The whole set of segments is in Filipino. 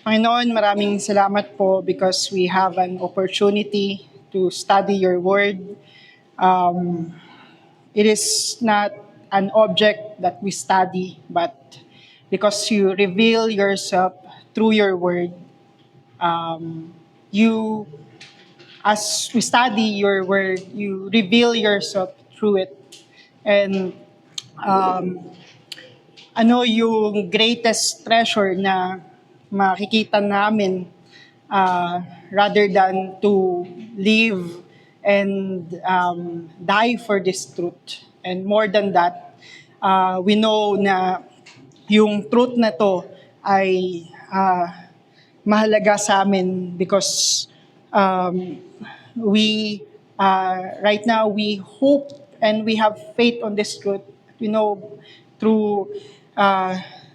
Panginoon, maraming salamat po because we have an opportunity to study your word. Um, it is not an object that we study, but because you reveal yourself through your word, you, as we study your word, you reveal yourself through it. And ano yung greatest treasure na makikita namin rather than to live and die for this truth. And more than that, we know na yung truth na to ay mahalaga sa amin because we right now we hope and we have faith on this truth. You know, through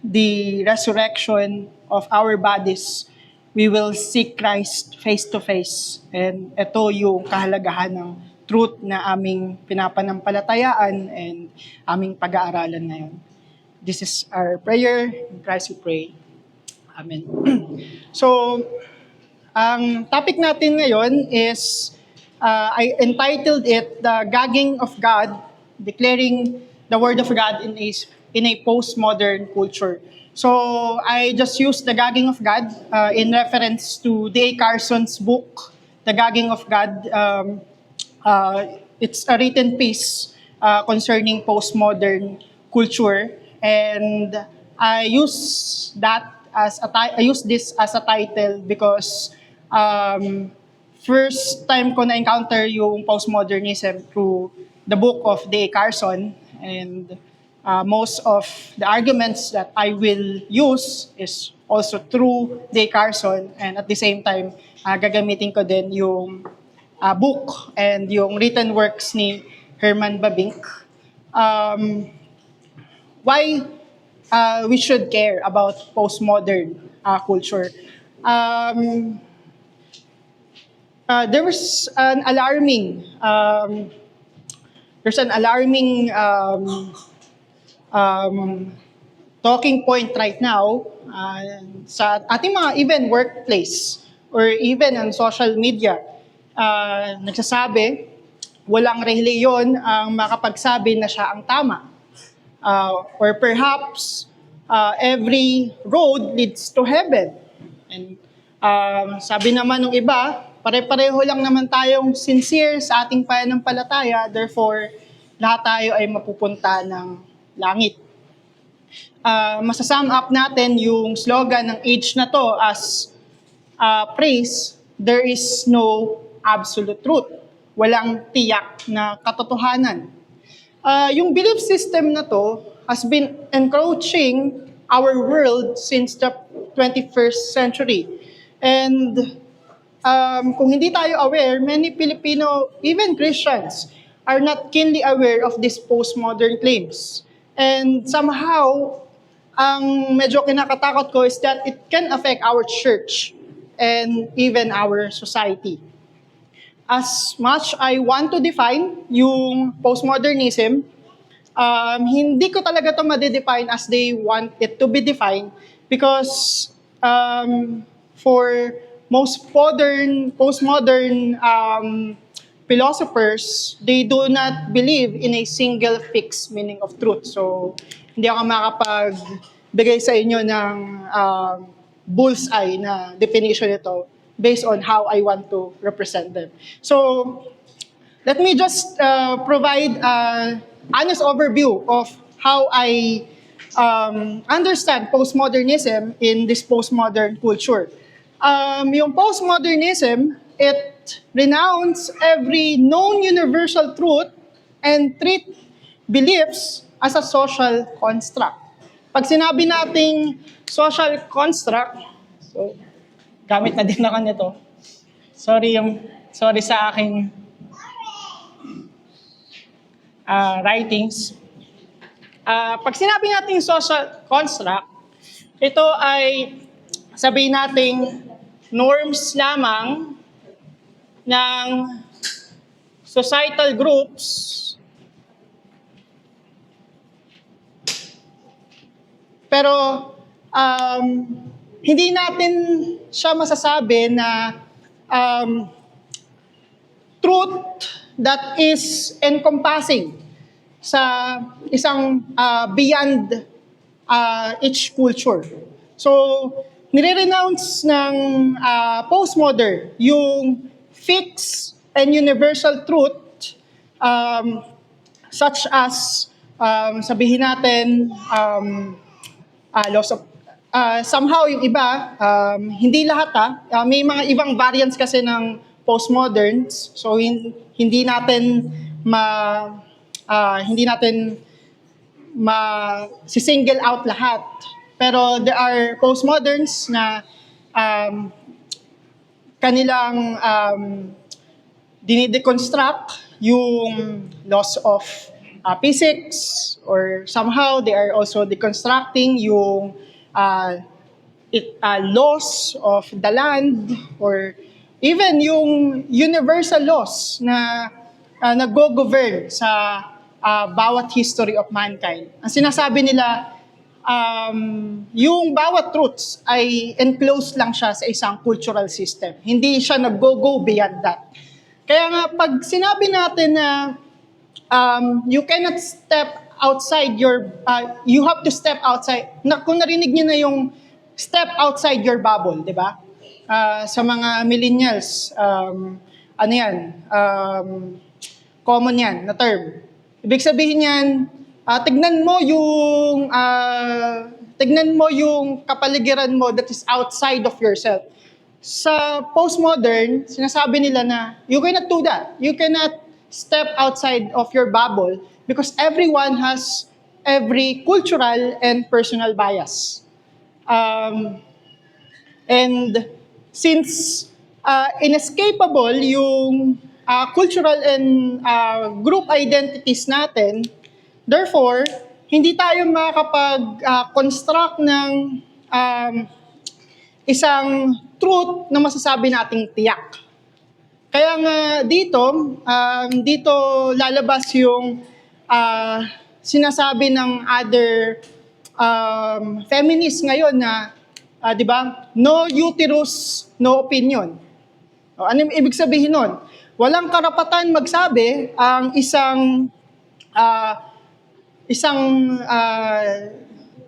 the resurrection of our bodies, we will see Christ face to face. And ito yung kahalagahan ng truth na aming pinapanampalatayaan and aming pag-aaralan ngayon. This is our prayer. In Christ we pray. Amen. So, ang topic natin ngayon is, I entitled it, The Gagging of God, Declaring the Word of God in a Postmodern Culture. So, I just used The Gagging of God in reference to D.A. Carson's book, The Gagging of God. It's a written piece concerning postmodern culture, and I use I use this as a title because first time ko na encounter yung postmodernism through the book of D.A. Carson, and most of the arguments that I will use is also through D.A. Carson, and at the same time gagamitin ko din yung book and yung written works ni Herman Babink. Why we should care about postmodern culture? There was an alarming there's an alarming talking point right now sa ating mga even workplace or even on social media. Nagsasabi, walang reliyon ang makapagsabi na siya ang tama. Or perhaps every road leads to heaven. And sabi naman ng iba, pare-pareho lang naman tayong sincere sa ating pananampalataya, therefore lahat tayo ay mapupunta ng langit. Masasum up natin yung slogan ng age na to as praise, there is no absolute truth. Walang tiyak na katotohanan. Yung belief system na to has been encroaching our world since the 21st century. And kung hindi tayo aware, many Filipino, even Christians, are not keenly aware of these postmodern claims. And somehow, ang medyo kinakatakot ko is that it can affect our church and even our society. As much I want to define yung postmodernism, hindi ko talaga ito ma-define as they want it to be defined because for most postmodern philosophers, they do not believe in a single fixed meaning of truth. So, hindi ako makapagbigay sa inyo ng bullseye na definition ito based on how I want to represent them. So, let me just provide an honest overview of how I understand postmodernism in this postmodern culture. Yung postmodernism, it renounces every known universal truth and treat beliefs as a social construct. Pag sinabi nating social construct, so gamit na din ako nito. Sorry sa aking writings. Pag sinabi nating social construct, ito ay sabihin nating norms lamang ng societal groups pero hindi natin siya masasabi na truth that is encompassing sa isang beyond each culture. So, nire-renounce ng postmodern yung fixed and universal truth such as sabihin natin loss of somehow yung iba hindi lahat may mga ibang variants kasi ng postmoderns, so hindi natin si-single out lahat, pero there are postmoderns na kanilang dinideconstruct yung loss of physics, or somehow they are also deconstructing yung loss of the land, or even yung universal laws na nag-go-govern sa bawat history of mankind. Ang sinasabi nila, yung bawat truths ay enclosed lang siya sa isang cultural system. Hindi siya nag-go beyond that. Kaya nga, pag sinabi natin na you cannot step outside you have to step outside, kung narinig niyo na yung step outside your bubble, di ba? Sa mga millennials, common yan na term. Ibig sabihin yan, tignan mo yung kapaligiran mo that is outside of yourself. Sa postmodern, sinasabi nila na you cannot do that. You cannot step outside of your bubble because everyone has every cultural and personal bias. And since inescapable yung cultural and group identities natin, therefore, hindi tayo makakapag-construct ng isang truth na masasabi nating tiyak. Kaya nga dito lalabas yung sinasabi ng other feminists ngayon na, di ba, no uterus, no opinion. Ano yung ibig sabihin nun? Walang karapatan magsabi ang isang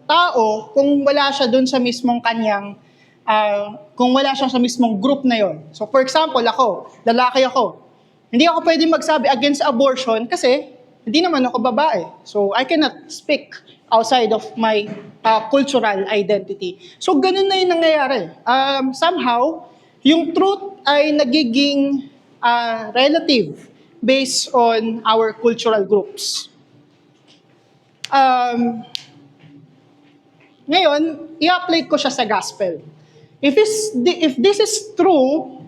tao kung wala siya dun sa mismong kanyang kung wala siya sa mismong group na yon. So for example, ako, lalaki ako. Hindi ako pwede magsabi against abortion kasi hindi naman ako babae. So I cannot speak outside of my cultural identity. So ganun na yung nangyayari. Somehow, yung truth ay nagiging relative based on our cultural groups. Ngayon, i-apply ko siya sa gospel. If this is true,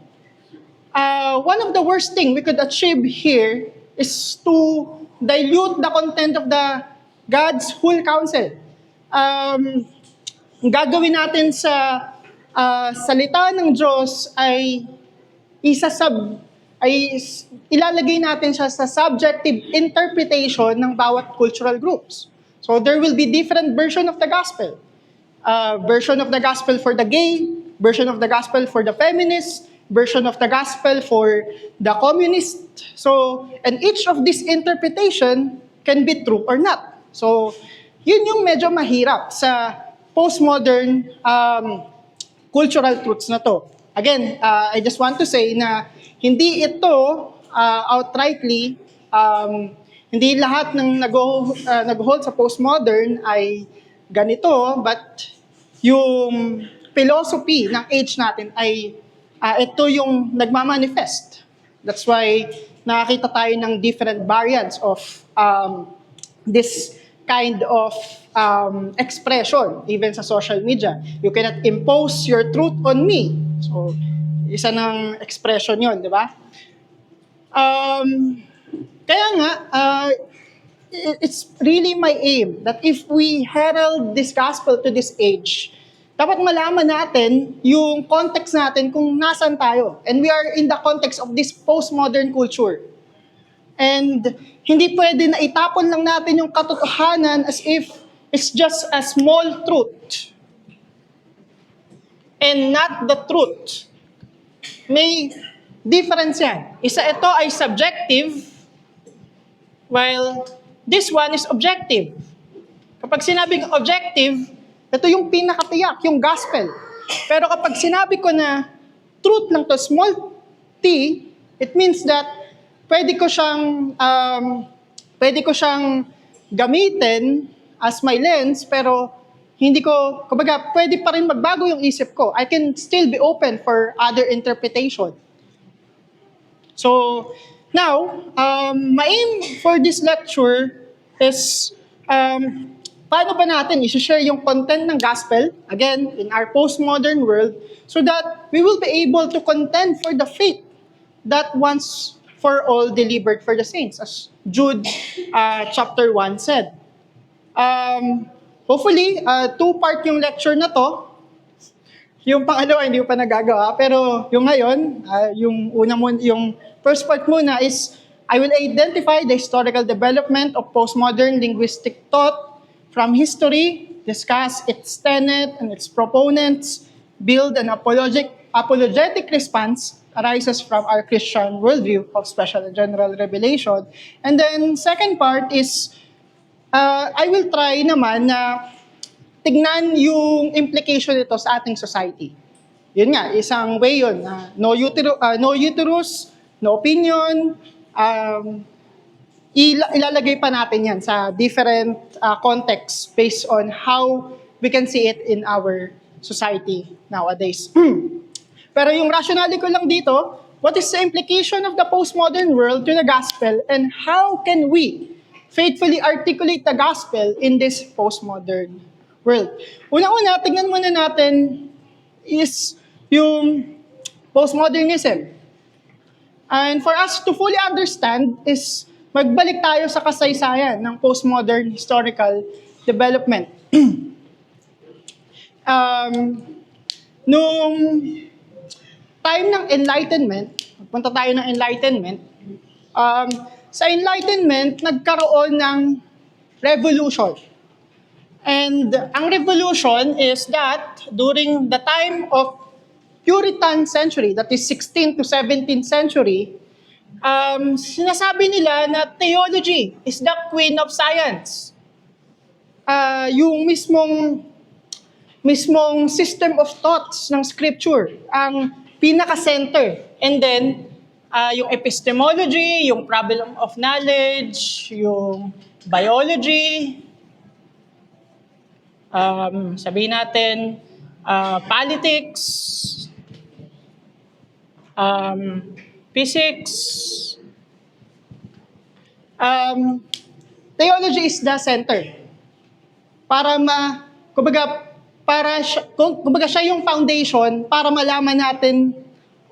one of the worst thing we could achieve here is to dilute the content of the God's whole counsel. Gagawin natin sa salita ng Diyos ay ilalagay natin siya sa subjective interpretation ng bawat cultural groups. So there will be different version of the gospel. Version of the gospel for the gay, version of the gospel for the feminist, version of the gospel for the communist. So, and each of this interpretation can be true or not. So, yun yung medyo mahirap sa postmodern cultural truths na to. Again, I just want to say na hindi ito outrightly, hindi lahat ng nag-hold sa postmodern ay ganito, but yung philosophy ng age natin ay ito yung nagmamanifest. That's why nakakita tayo ng different variants of this kind of expression, even sa social media. You cannot impose your truth on me. So, isa ng expression yon, di ba? Kaya nga, it's really my aim that if we herald this gospel to this age, dapat malaman natin yung context natin kung nasan tayo. And we are in the context of this postmodern culture. And hindi pwede na itapon lang natin yung katotohanan as if it's just a small truth. and not the truth. May difference yan. Isa ito ay subjective, while this one is objective. Kapag sinabing objective, ito yung pinakatiyak, yung gospel. Pero kapag sinabi ko na truth lang to, small t, it means that pwede ko siyang gamitin as my lens, pero hindi ko, kumbaga, pwede pa rin magbago yung isip ko. I can still be open for other interpretation. So, now, my aim for this lecture is, paano ba natin i-share yung content ng gospel, again, in our postmodern world, so that we will be able to contend for the faith that once for all delivered for the saints, as Jude chapter 1 said. Hopefully, two-part yung lecture na to. Yung pangalawa, hindi ko pa nagagawa. Pero yung ngayon, yung first part muna is, I will identify the historical development of postmodern linguistic thought from history, discuss its tenet and its proponents, build an apologetic response arises from our Christian worldview of special and general revelation. And then, second part is, I will try naman na tignan yung implication nito sa ating society. Yun nga, isang way yun. No uterus, no opinion. Ilalagay pa natin yan sa different contexts based on how we can see it in our society nowadays. Pero yung rationale ko lang dito, what is the implication of the postmodern world to the gospel, and how can we faithfully articulate the gospel in this postmodern world? Una-una, tingnan muna natin is yung postmodernism. And for us to fully understand is magbalik tayo sa kasaysayan ng postmodern historical development. Nung time ng Enlightenment, punta tayo ng Enlightenment, sa Enlightenment, nagkaroon ng revolution. And ang revolution is that during the time of Puritan century, that is 16th to 17th century, sinasabi nila na theology is the queen of science. Yung mismong system of thoughts ng scripture, ang pinaka-center. And then, yung epistemology, yung problem of knowledge, yung biology, sabihin natin, politics, physics, theology is the center. Kumbaga siya yung foundation para malaman natin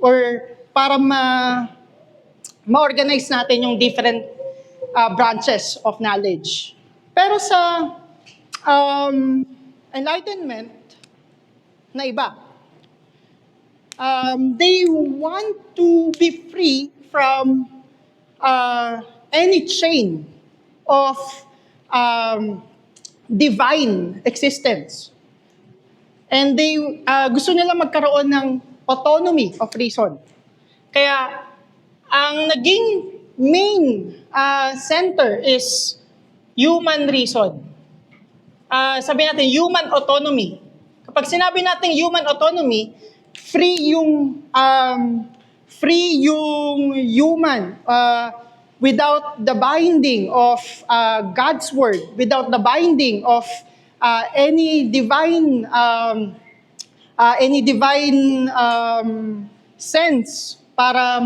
or para ma-organize natin yung different branches of knowledge. Pero sa Enlightenment, na iba. They want to be free from any chain of divine existence. And they gusto nila magkaroon ng autonomy of reason. Kaya ang naging main center is human reason. Sabihin natin human autonomy. Kapag sinabi natin human autonomy, free yung human without the binding of God's word, without the binding of any divine sense para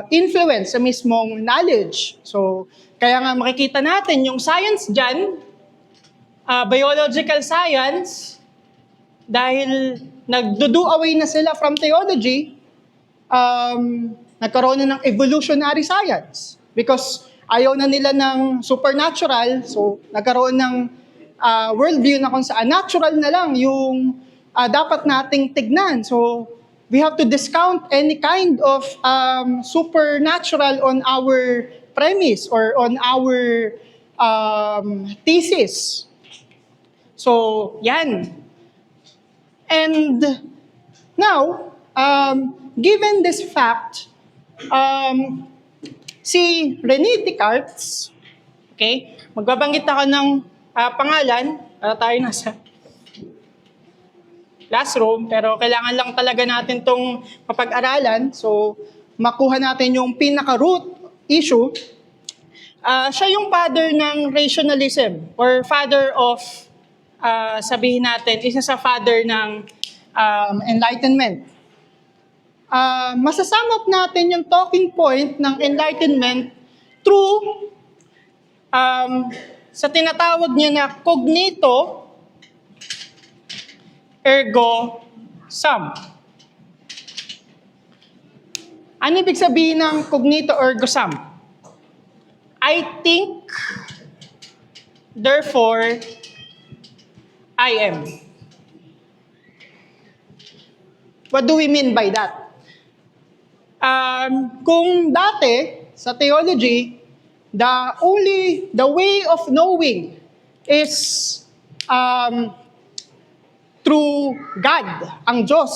influence sa mismong knowledge. So kaya nga makikita natin yung science dyan, biological science, dahil nagdo-do away na sila from theology, nagkaroon na ng evolutionary science. Because ayaw na nila ng supernatural, so nagkaroon ng worldview na kung saan natural na lang yung dapat nating tignan. So we have to discount any kind of supernatural on our premise or on our thesis. So, yan. And now, given this fact, si René Descartes, okay, magbabanggit ako ng pangalan para tayo nasa classroom, pero kailangan lang talaga natin tong mapag-aralan. So, makuha natin yung pinaka-root issue. Siya yung father ng rationalism or father of, sabihin natin, isa sa father ng enlightenment. Masasum up natin yung talking point ng enlightenment through sa tinatawag niya na cognito ergo sum. Ano ibig sabihin ng cognito ergo sum? I think, therefore, I am. What do we mean by that? Kung dati, sa theology, the way of knowing is through God, ang Diyos.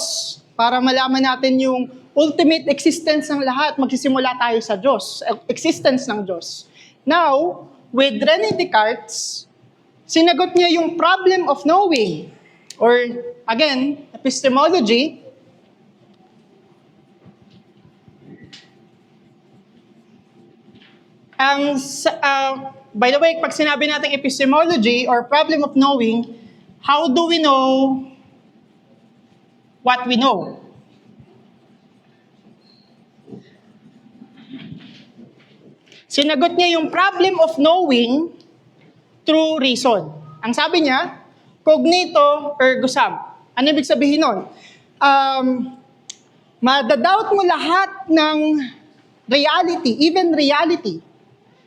Para malaman natin yung ultimate existence ng lahat, magsisimula tayo sa Diyos, existence ng Diyos. Now, with René Descartes, sinagot niya yung problem of knowing, or again, epistemology. By the way, pag sinabi natin epistemology or problem of knowing, how do we know what we know? Sinagot niya yung problem of knowing through reason. Ang sabi niya, cognito ergo sum. Ano ibig sabihin nun? Madadoubt mo lahat ng reality, even reality.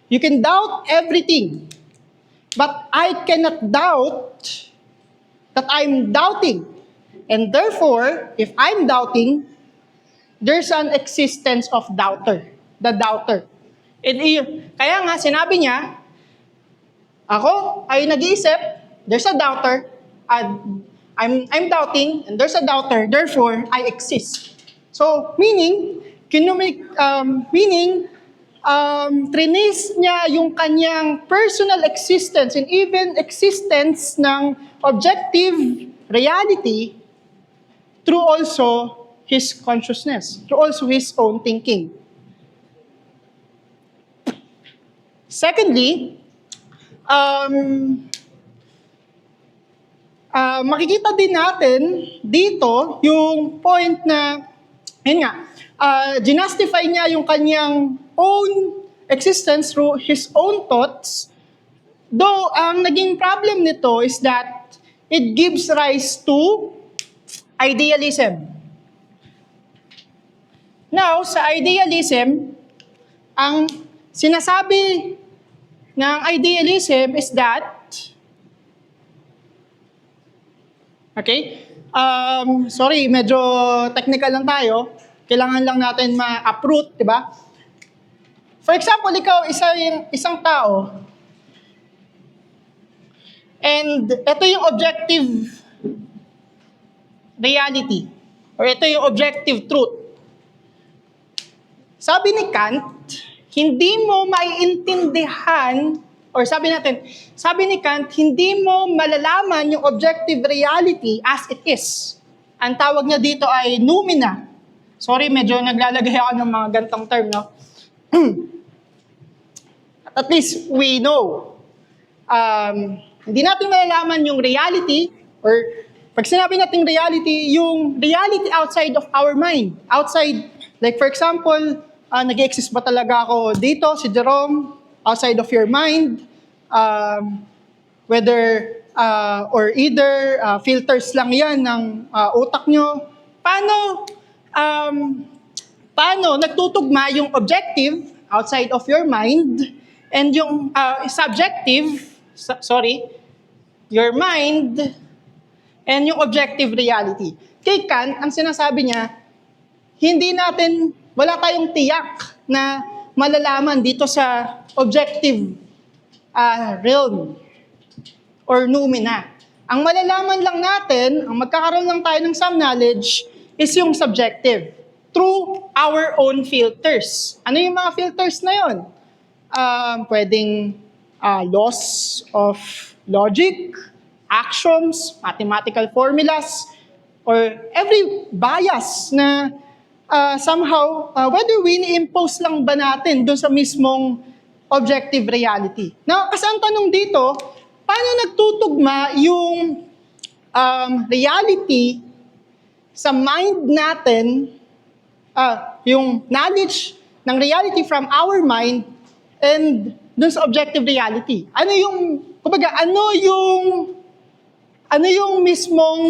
You can doubt everything. But I cannot doubt that I'm doubting. And therefore, if I'm doubting, there's an existence of doubter. The doubter. Kaya nga, sinabi niya, ako ay nag-iisip, there's a doubter, I'm doubting, and there's a doubter, therefore, I exist. So, meaning, trinis niya yung kanyang personal existence and even existence ng objective reality through also his consciousness, through also his own thinking. Secondly, makikita din natin dito yung point na, yun nga, ginustify niya yung kanyang own existence through his own thoughts. Though, ang naging problem nito is that it gives rise to idealism. Now, sa idealism, ang sinasabi ng idealism is that, okay, sorry, medyo technical lang tayo. Kailangan lang natin ma-uproot, di ba? For example, ikaw, isang tao, and ito yung objective reality, or ito yung objective truth. Sabi ni Kant, hindi mo maiintindihan, or sabi ni Kant, hindi mo malalaman yung objective reality as it is. Ang tawag niya dito ay noumena. Sorry, medyo naglalagay ako ng mga gantong term, no? At least we know. Hindi natin malalaman yung reality, or pag sinabi natin reality, yung reality outside of our mind. Outside, like for example, nag-exist ba talaga ako dito, si Jerome, outside of your mind, whether, or either filters lang yan ng utak nyo. Paano nagtutugma yung objective outside of your mind and yung subjective, your mind and yung objective reality. Kay Kant, ang sinasabi niya, wala tayong tiyak na malalaman dito sa objective realm or noumena. Ang malalaman lang natin, ang magkakaroon lang tayo ng some knowledge, is yung subjective through our own filters. Ano yung mga filters na yun? Pwedeng laws of logic, axioms, mathematical formulas, or every bias na somehow, whether ini-impose lang ba natin doon sa mismong objective reality. Now, kasi ang tanong dito, paano nagtutugma yung reality sa mind natin, yung knowledge ng reality from our mind and dun sa objective reality? Ano yung mismong,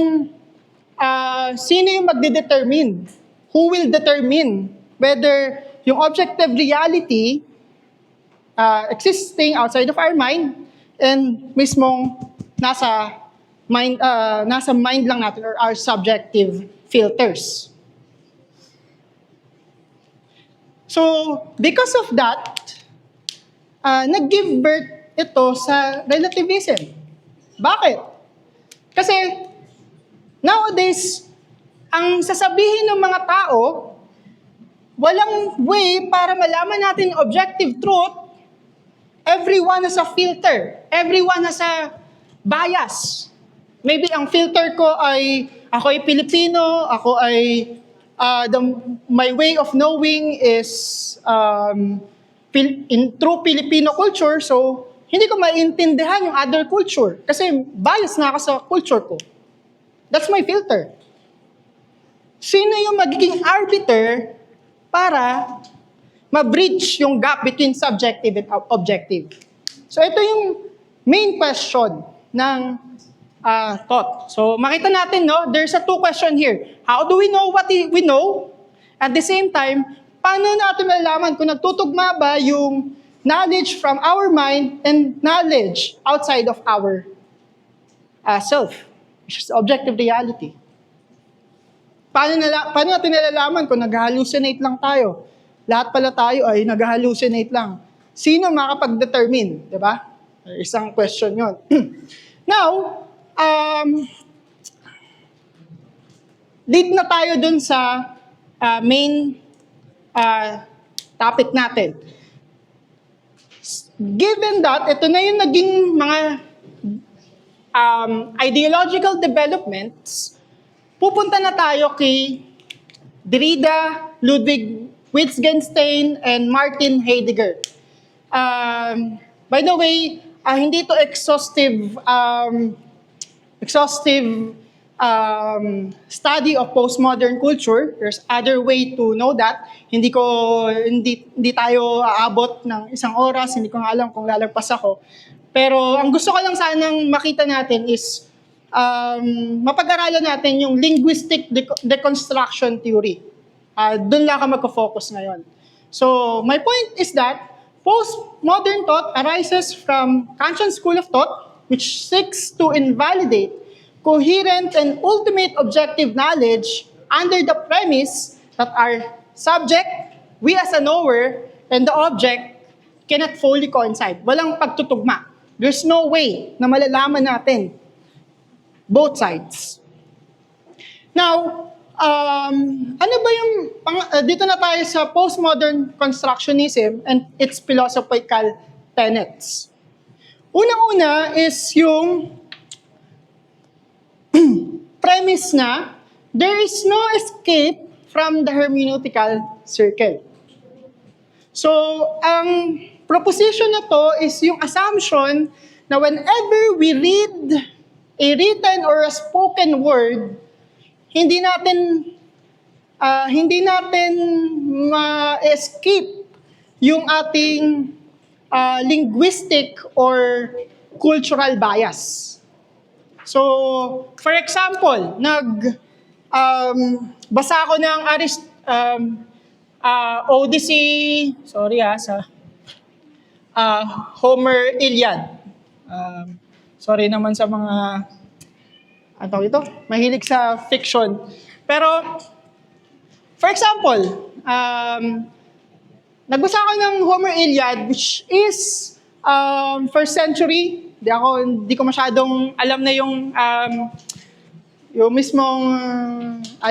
sino yung magdedetermine? Who will determine whether yung objective reality existing outside of our mind and mismong nasa mind lang natin or our subjective filters. So, because of that, nag-give birth ito sa relativism. Bakit? Kasi nowadays, ang sasabihin ng mga tao, walang way para malaman natin objective truth. Everyone has a filter. Everyone has a bias. Maybe ang filter ko ay, ako ay Pilipino, my way of knowing is in true Filipino culture, so hindi ko maintindihan yung other culture kasi bias na ako sa culture ko. That's my filter. Sino yung magiging arbiter para ma-bridge yung gap between subjective and objective? So ito yung main question ng thought. So makita natin, no, there's a two question here. How do we know what we know? At the same time, paano natin malalaman kung nagtutugma ba yung knowledge from our mind and knowledge outside of our self, which is objective reality? Paano natin nalalaman kung nag-hallucinate lang tayo? Lahat pala tayo ay nag-hallucinate lang. Sino makapag-determine? Diba? Isang question yon. Now, lead na tayo dun sa main topic natin. Given that, ito na yung naging mga ideological developments, pupunta na tayo kay Derrida, Ludwig Wittgenstein, and Martin Heidegger. By the way, hindi to exhaustive study of postmodern culture. There's other way to know that. Hindi tayo aabot ng isang oras, hindi ko nga alam kung lalagpas ako. Pero ang gusto ko lang sanang makita natin is mapag-aralan natin yung linguistic deconstruction theory. Doon lang ako magko-focus ngayon. So, my point is that postmodern thought arises from Kantian school of thought, which seeks to invalidate coherent and ultimate objective knowledge under the premise that our subject, we as a knower, and the object cannot fully coincide. Walang pagtutugma. There's no way na malalaman natin both sides. Now, ano ba yung, dito na tayo sa postmodern constructionism and its philosophical tenets. Unang-una is yung premise na there is no escape from the hermeneutical circle. So, ang proposition na to is yung assumption na whenever we read a written or a spoken word, hindi natin ma-escape yung ating linguistic or cultural bias. So, for example, basa ako ng Odyssey, sa Homer Iliad. Sorry naman sa mga mahilig sa fiction. Pero, for example, nagbasa ako ng Homer Iliad, which is first century Hindi ko masyadong alam na yung mismong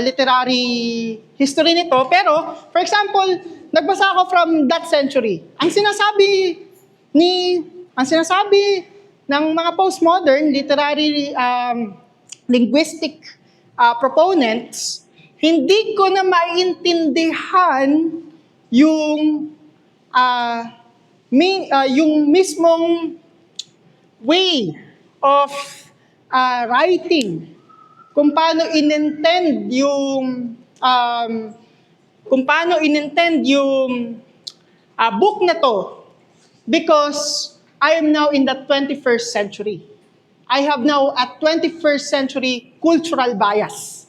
literary history nito. Pero, for example, nagbasa ako from that century. Ang sinasabi ng mga postmodern literary linguistic proponents, hindi ko na maintindihan yung yung mismong way of writing, kung paano inintend yung book na to, because I am now in the 21st century. I have now a 21st century cultural bias.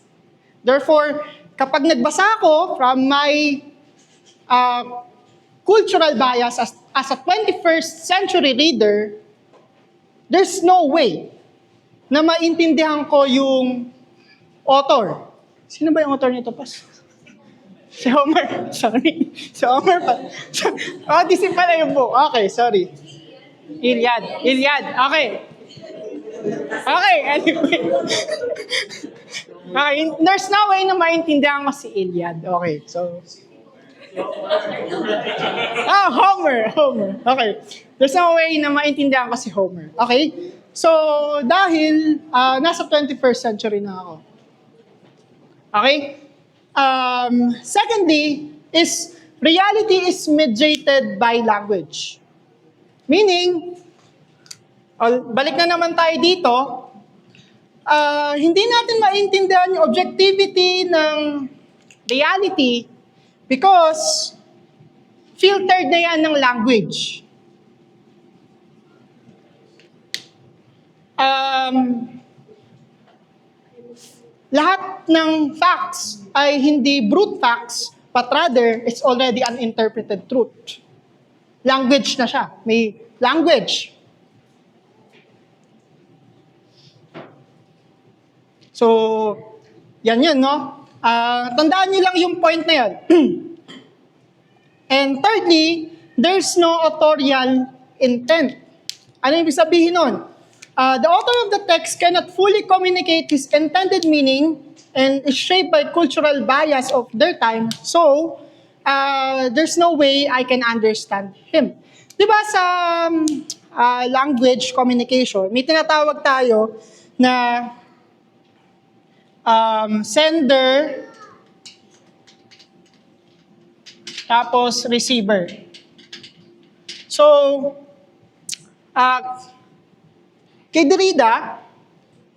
Therefore, kapag nagbasa ako from my cultural bias as a 21st century reader, there's no way na maintindihan ko yung author. Sino ba yung author nito, Pas? Si Homer. Sorry. Si Homer pa. Odyssey pala yung book. Okay, sorry. Iliad. Okay. Anyway. Okay, there's no way na maintindihan ko si Iliad. Okay, so... Homer. Okay. There's no way na maintindihan ko si Homer. Okay? So, dahil nasa 21st century na ako. Okay? Secondly, is reality is mediated by language. Meaning, balik na naman tayo dito, hindi natin maintindihan yung objectivity ng reality because filtered na yan ng language. Lahat ng facts ay hindi brute facts, but rather, it's already an interpreted truth. Language na siya. May language. So, yan yun, no? Tandaan nyo lang yung point na yan. And thirdly, there's no authorial intent. Ano ibig sabihin nun? The author of the text cannot fully communicate his intended meaning and is shaped by cultural bias of their time. So, there's no way I can understand him. Diba sa language communication, may tinatawag tayo na sender tapos receiver. So, kay Derrida,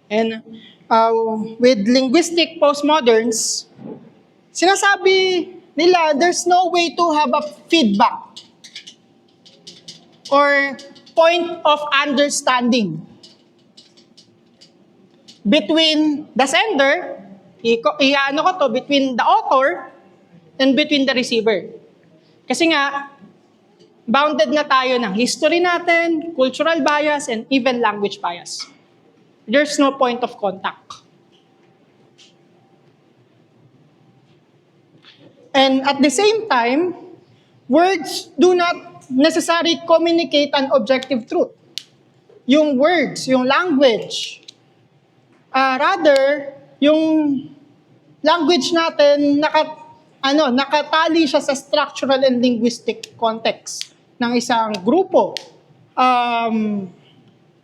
and with linguistic postmoderns, sinasabi nila there's no way to have a feedback or point of understanding between the sender, between the author and between the receiver. Kasi nga, bounded na tayo ng history natin, cultural bias, and even language bias. There's no point of contact. And at the same time, words do not necessarily communicate an objective truth. Yung words, yung language, rather, yung language natin, nakatali siya sa structural and linguistic context ng isang grupo. And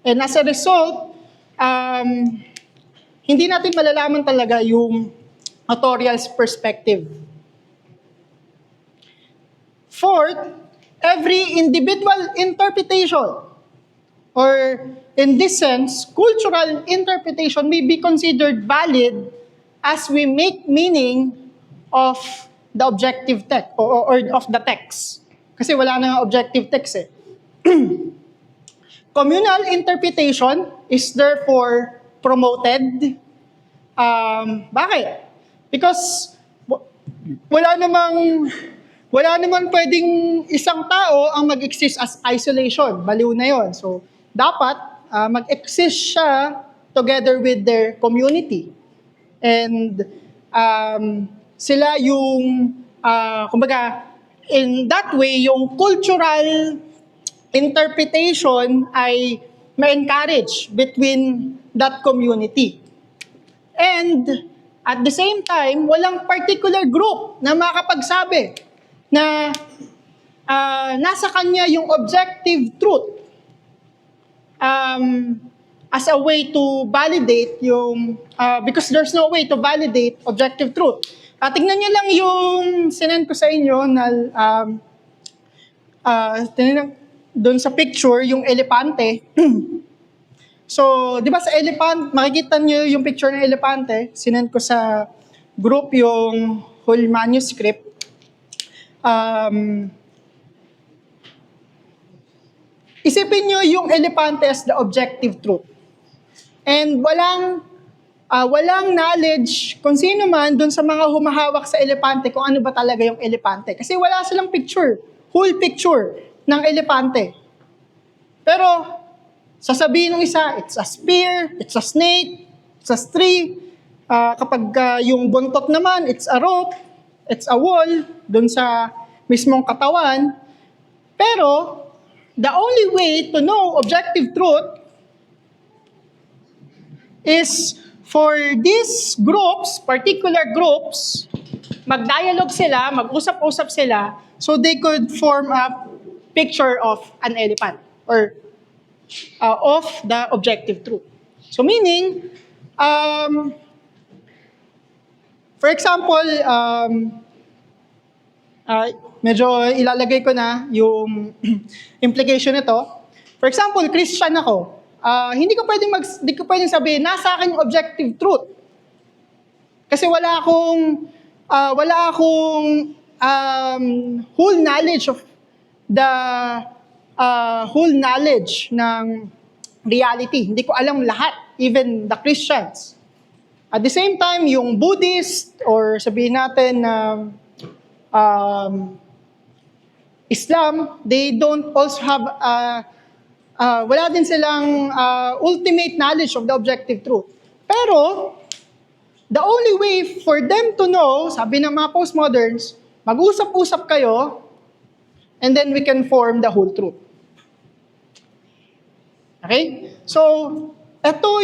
as a result, hindi natin malalaman talaga yung authorial's perspective. Fourth, every individual interpretation, or in this sense, cultural interpretation may be considered valid as we make meaning of the objective text or of the text. Kasi wala na objective text eh. Communal interpretation is therefore promoted. Bakit? Because wala namang pwedeng isang tao ang mag-exist as isolation. Baliw na yon. So, dapat mag-exist siya together with their community. And sila yung, kumbaga, in that way, yung cultural interpretation ay ma-encourage between that community. And at the same time, walang particular group na makapagsabi na nasa kanya yung objective truth as a way to validate yung, because there's no way to validate objective truth. Tingnan niyo lang yung sinend ko sa inyo na doon sa picture, yung elepante. So, di ba sa elephant, makikita niyo yung picture ng elepante, sinend ko sa group yung whole manuscript. Isipin niyo yung elepante as the objective truth. And walang knowledge kung sino man doon sa mga humahawak sa elepante kung ano ba talaga yung elepante. Kasi wala silang picture, whole picture ng elepante. Pero, sasabihin ng isa, it's a spear, it's a snake, it's a tree. Kapag yung buntot naman, it's a rope, it's a wall, dun sa mismong katawan. Pero, the only way to know objective truth is for these groups, particular groups, mag-dialogue sila, mag-usap-usap sila, so they could form a picture of an elephant or of the objective truth. So meaning, for example, medyo ilalagay ko na yung implication nito. For example, Christian ako. Hindi ko pwedeng sabihin, nasa akin yung objective truth. Kasi wala akong whole knowledge of the whole knowledge ng reality. Hindi ko alam lahat, even the Christians. At the same time, yung Buddhist, or sabihin natin na Islam, they don't also have, wala din silang ultimate knowledge of the objective truth. Pero, the only way for them to know, sabi ng mga postmoderns, mag-usap-usap kayo, and then we can form the whole truth. Okay? So, ito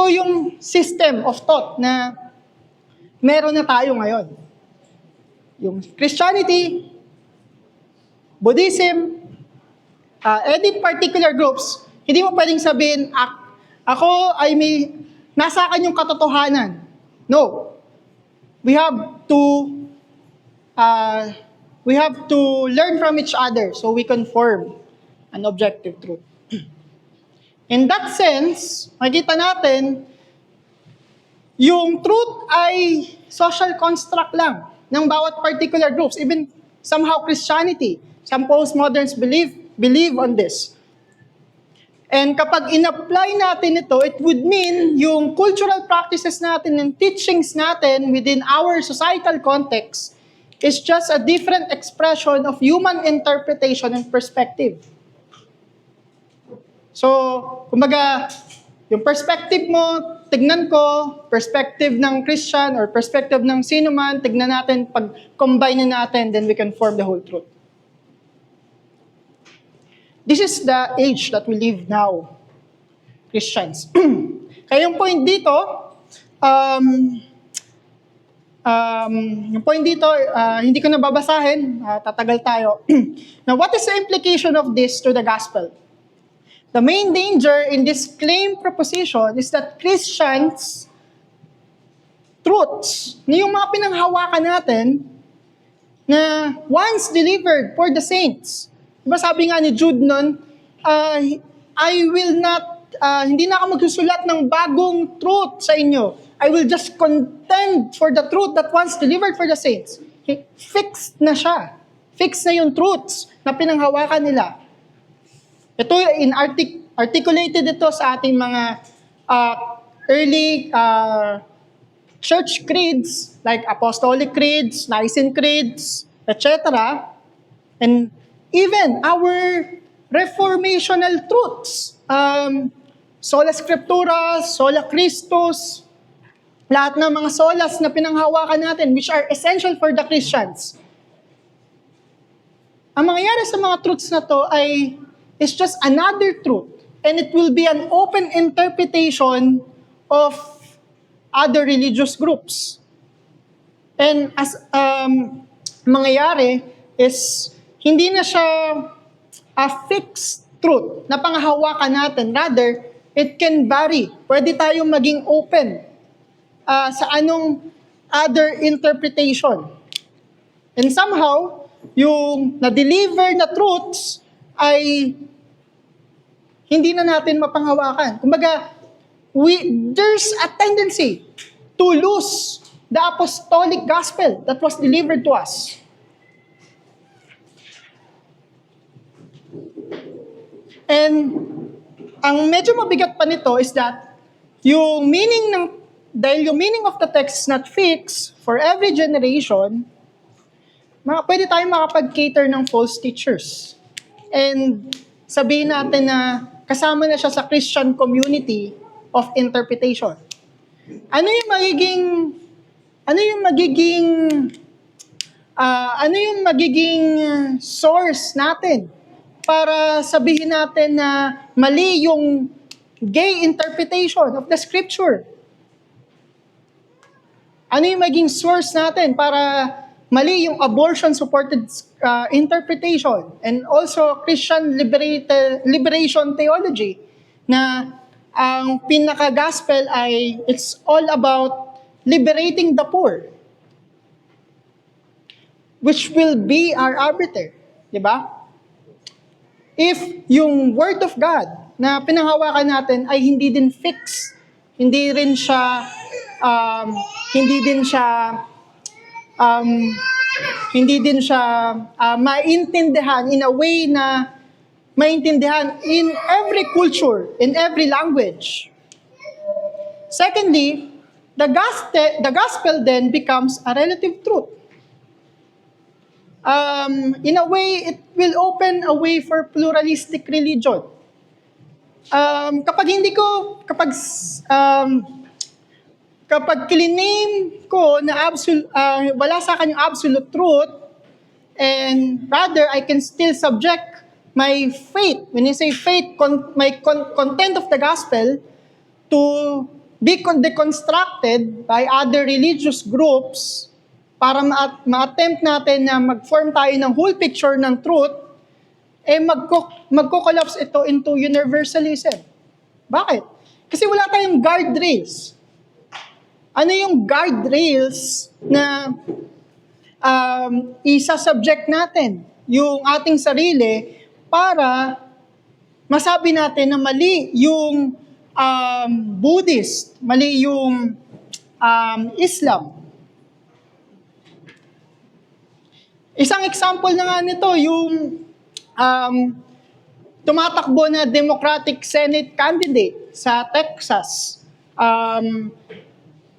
yung system of thought na meron na tayo ngayon. Yung Christianity, Buddhism, any particular groups, hindi mo pwedeng sabihin, ako ay nasa akin yung katotohanan. No. We have to learn from each other so we can form an objective truth. In that sense, makikita natin, yung truth ay social construct lang ng bawat particular groups. Even somehow Christianity, some postmoderns believe on this. And kapag in-apply natin ito, it would mean yung cultural practices natin and teachings natin within our societal context is just a different expression of human interpretation and perspective. So, kumbaga, yung perspective mo, tignan ko, perspective ng Christian or perspective ng sino man, tignan natin, pag-combine natin, then we can form the whole truth. This is the age that we live now, Christians. Kaya yung point dito, hindi ko na babasahin, tatagal tayo. Now, what is the implication of this to the gospel? The main danger in this claim proposition is that Christians' truths, yung mga pinanghawakan natin, na once delivered for the saints, diba sabi nga ni Jude nun, hindi na ako magsusulat ng bagong truth sa inyo. I will just contend for the truth that once delivered for the saints. Fixed na siya. Fixed na yung truths na pinanghawakan nila. Ito, articulated ito sa ating mga early church creeds, like apostolic creeds, Nicene creeds, etc. And even our reformational truths, sola scriptura, sola Christus, lahat ng mga solas na pinanghawakan natin, which are essential for the Christians. Ang mangyayari sa mga truths na to ay is just another truth, and it will be an open interpretation of other religious groups. And as mangyayari is, hindi na siya a fixed truth na panghahawakan natin. Rather, it can vary. Pwede tayong maging open sa anong other interpretation. And somehow, yung na-deliver na truths ay hindi na natin mapanghawakan. Kumbaga, there's a tendency to lose the apostolic gospel that was delivered to us. And ang medyo mabigat pa nito is that dahil yung meaning of the text is not fixed for every generation, pwede tayong makapag-cater ng false teachers. And sabihin natin na kasama na siya sa Christian community of interpretation. Ano yung magiging source natin para sabihin natin na mali yung gay interpretation of the scripture? Ano yung maging source natin para mali yung abortion-supported interpretation and also Christian liberation theology na ang pinaka-gospel ay it's all about liberating the poor, which will be our arbiter. Diba? If yung Word of God na pinanghawakan natin ay hindi din fixed, hindi siya maintindihan in a way na maintindihan in every culture, in every language. Secondly, the gospel then becomes a relative truth. In a way, it will open a way for pluralistic religion. Kapag kiliname ko na wala sa akin yung absolute truth, and rather I can still subject my faith, when you say faith, my content of the gospel, to be deconstructed by other religious groups para ma-attempt natin na mag-form tayo ng whole picture ng truth, magko-collapse ito into universalism. Bakit? Kasi wala tayong guardrails. Ano yung guardrails na isa-subject natin yung ating sarili para masabi natin na mali yung Buddhist, mali yung Islam. Isang example na nga nito, yung tumatakbo na Democratic Senate candidate sa Texas.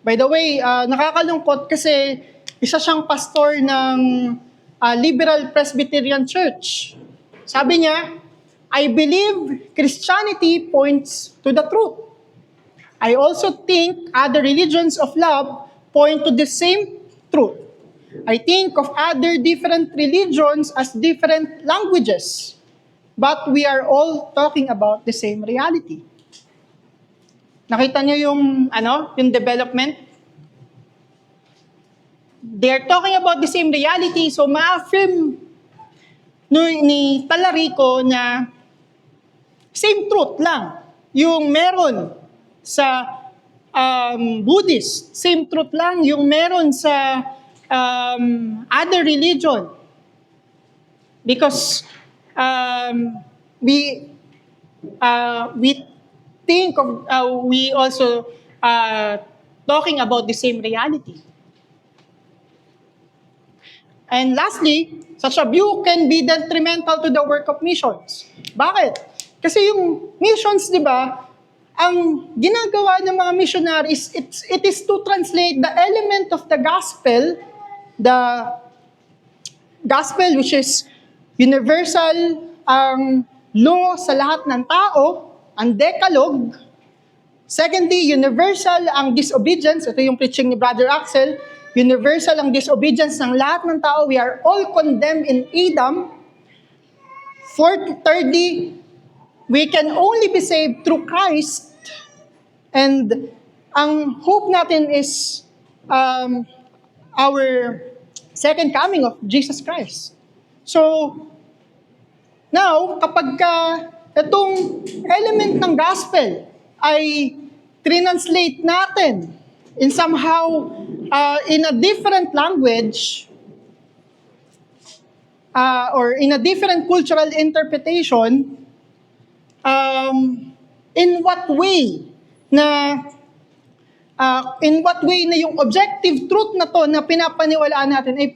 By the way, nakakalungkot kasi isa siyang pastor ng Liberal Presbyterian Church. Sabi niya, I believe Christianity points to the truth. I also think other religions of love point to the same truth. I think of other different religions as different languages, but we are all talking about the same reality. Nakita niyo yung development? They're talking about the same reality, so ma-affirm ni Talarico na same truth lang yung meron sa Buddhist, same truth lang yung meron sa other religion. Because we think of, we also talking about the same reality. And lastly, such a view can be detrimental to the work of missions. Bakit? Kasi yung missions, di ba, ang ginagawa ng mga missionaries, it is to translate the element of the gospel which is universal, ang law sa lahat ng tao, ang Decalogue. Secondly, universal ang disobedience. Ito yung preaching ni Brother Axel. Universal ang disobedience ng lahat ng tao. We are all condemned in Adam. Thirdly, we can only be saved through Christ, and ang hope natin is our second coming of Jesus Christ. So, now, kapag itong element ng gospel ay translate natin in somehow in a different language or in a different cultural interpretation, in what way na yung objective truth na to na pinapaniwalaan natin ay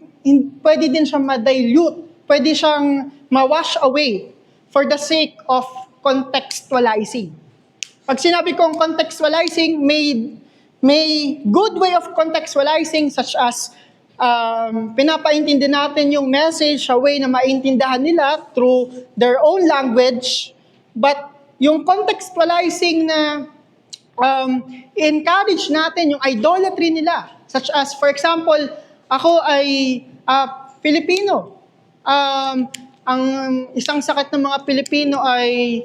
pwede din siyang ma-dilute, pwede siyang ma-wash away for the sake of contextualizing. Pag sinabi kong contextualizing, may good way of contextualizing such as pinapaintindi natin yung message sa way na maintindahan nila through their own language, but yung contextualizing na encourage natin yung idolatry nila, such as, for example, ako ay Filipino. Ang isang sakit ng mga Pilipino ay,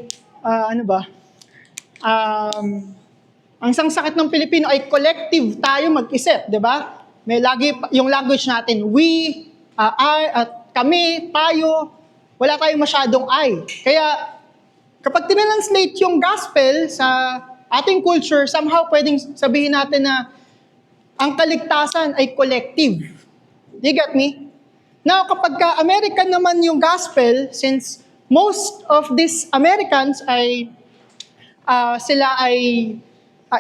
ang isang sakit ng Pilipino ay collective tayo mag-isip, di ba? May lagi yung language natin, we, I, at kami, tayo, wala tayong masyadong I. Kaya, kapag tinranslate yung gospel sa ating culture, somehow pwedeng sabihin natin na ang kaligtasan ay collective. Do you get me? Now, kapag American naman yung gospel, since most of these Americans ay sila ay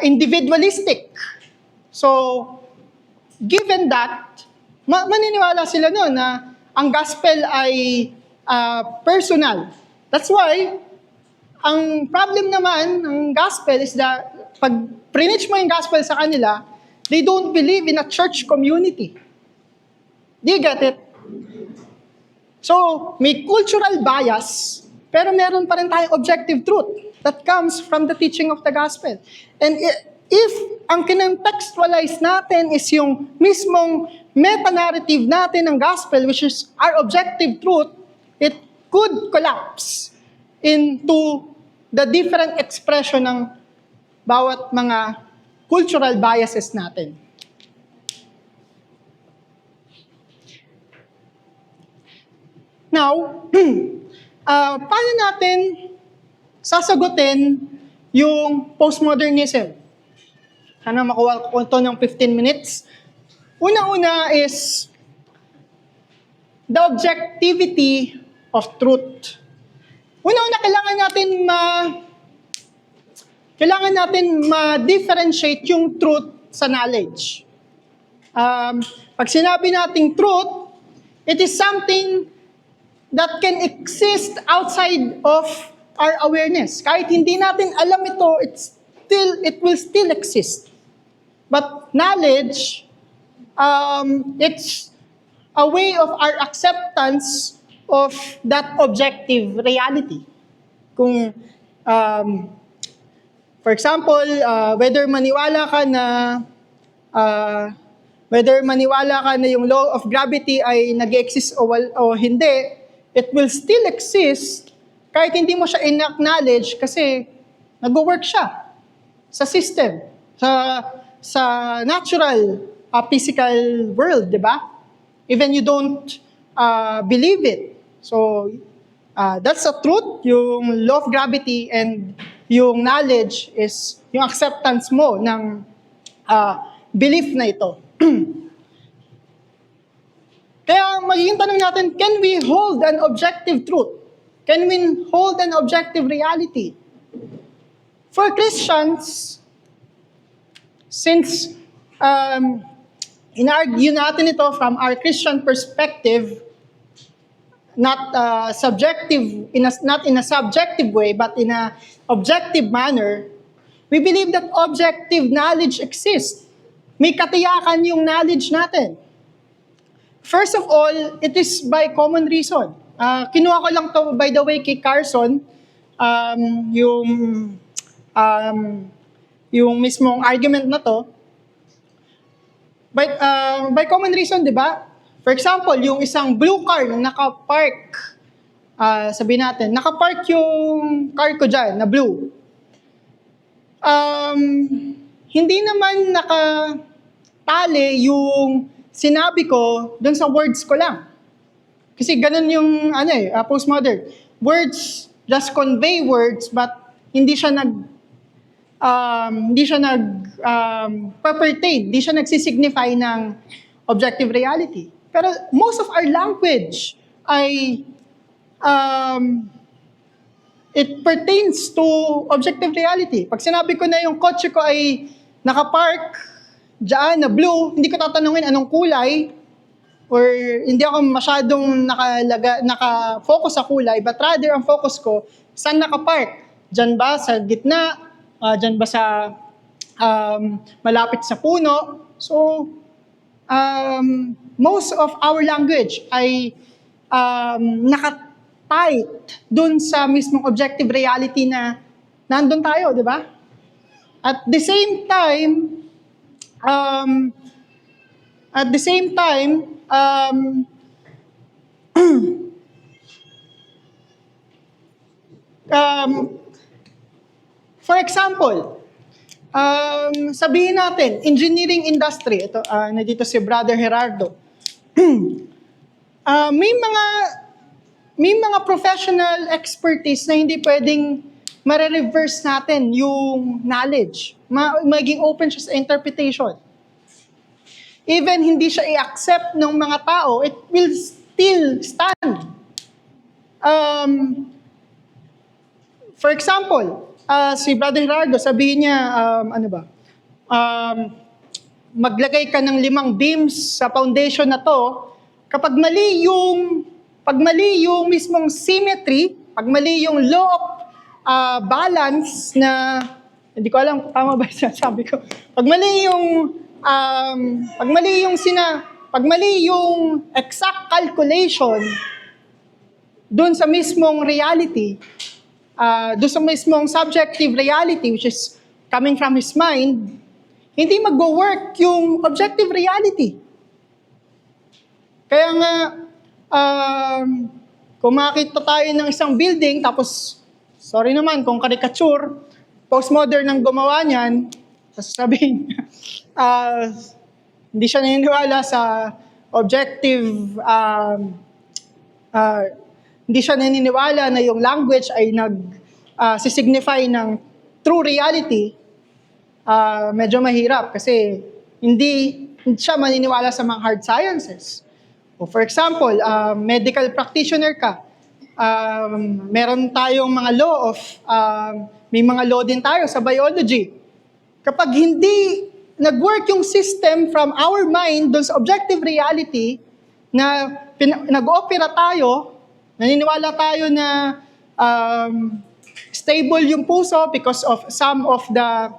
individualistic. So, given that, maniniwala sila noon na ang gospel ay personal. That's why, ang problem naman ng gospel is that pag preach mo yung gospel sa kanila, they don't believe in a church community. Do you get it? So, may cultural bias, pero meron pa rin tayong objective truth that comes from the teaching of the gospel. And if ang kinonextualize natin is yung mismong meta-narrative natin ng gospel, which is our objective truth, it could collapse into the different expression ng bawat mga cultural biases natin. Now, paano natin sasagutin yung postmodernism? Sana makuha ko ito ng 15 minutes. Una-una is the objectivity of truth. Una-una, kailangan natin ma-differentiate yung truth sa knowledge. Pag sinabi nating truth, it is something that can exist outside of our awareness. Kahit hindi natin alam ito, it will still exist. But knowledge, it's a way of our acceptance of that objective reality. Kung, for example, whether maniwala ka na yung law of gravity ay nag-exist o hindi, it will still exist kahit hindi mo siya in-acknowledge kasi nag-work siya sa system, sa natural physical world, di ba? Even you don't believe it. So, that's a truth, yung law of gravity, and yung knowledge is yung acceptance mo ng belief na ito. Kaya magiging tanong natin, can we hold an objective truth? Can we hold an objective reality? For Christians, since in-argue natin ito from our Christian perspective, not not in a subjective way, but in a objective manner, we believe that objective knowledge exists. May katiyakan yung knowledge natin. First of all, it is by common reason. Kinuha ko lang to, by the way, kay Carson, yung mismong argument na to. By common reason, di ba? For example, yung isang blue car na naka-park sabihin natin, nakapark yung car ko dyan, na blue. Hindi naman nakatali yung sinabi ko dun sa words ko lang. Kasi ganun yung postmodern. Words just convey words, but hindi siya pertain, hindi siya nagsisignify ng objective reality. Pero most of our language ay it pertains to objective reality. Pag sinabi ko na yung kotse ko ay nakapark dyan na blue, hindi ko tatanungin anong kulay, or hindi ako masyadong naka-focus sa kulay, but rather ang focus ko, saan nakapark? Dyan ba sa gitna? Dyan ba sa malapit sa puno? So, most of our language ay nakatight dun sa mismong objective reality na nandun tayo, di ba? At the same time, for example, sabihin natin, engineering industry, ito, nandito si Brother Gerardo. May mga professional expertise na hindi pwedeng mare-reverse natin yung knowledge. Maging open siya sa interpretation. Even hindi siya i-accept ng mga tao, it will still stand. For example, si Brother Gerardo, sabihin niya, maglagay ka ng 5 beams sa foundation na to, kapag mali yung mismong symmetry, pag mali yung law of balance na, hindi ko alam kung tama ba yung sinasabi ko, pag mali yung exact calculation dun sa mismong reality, dun sa mismong subjective reality, which is coming from his mind, hindi mag-work yung objective reality. Kaya nga, kung makita tayo ng isang building, tapos, sorry naman, kung caricature, postmodern ang gumawa niyan, sasabihin, hindi siya naniniwala sa objective, hindi siya naniniwala na yung language ay sisignify ng true reality, medyo mahirap kasi hindi siya maniniwala sa mga hard sciences. O for example, medical practitioner ka, meron tayong mga law of, may mga law din tayo sa biology. Kapag hindi nag-work yung system from our mind dun sa objective reality na nag-opera tayo, naniniwala tayo na stable yung puso because of some of the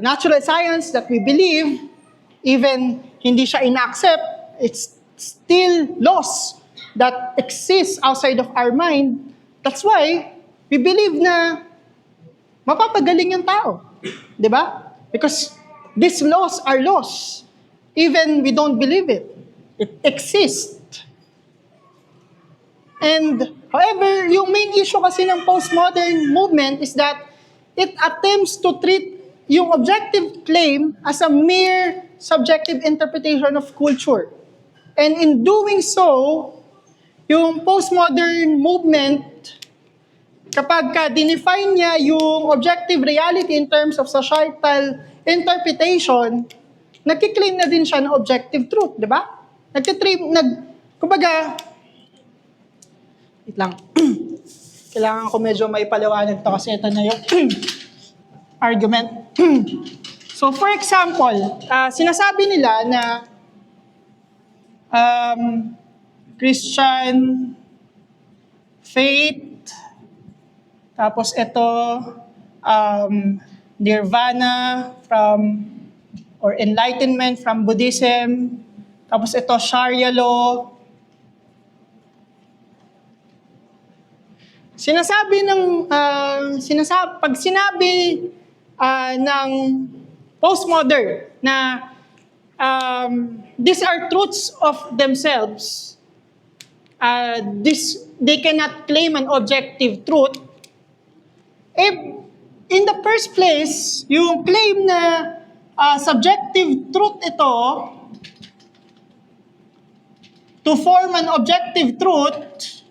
natural science that we believe, even hindi siya ina-accept, it's still laws that exist outside of our mind. That's why we believe na mapapagaling yung tao. Di ba? Because these laws are laws. Even we don't believe it. It exists. And however, yung main issue kasi ng postmodern movement is that it attempts to treat yung objective claim as a mere subjective interpretation of culture. And in doing so, yung postmodern movement, kapag ka-define niya yung objective reality in terms of societal interpretation, nagkiklaim na din siya ng objective truth, di ba? Kumbaga, wait lang. Kailangan ko medyo may paliwanag to kasi ito na yung argument. So for example, sinasabi nila na Christian faith, tapos ito nirvana or enlightenment from Buddhism, tapos ito Sharia law. Pag sinabi ng postmodern na these are truths of themselves, they cannot claim an objective truth. In the first place, yung claim na subjective truth ito, to form an objective truth,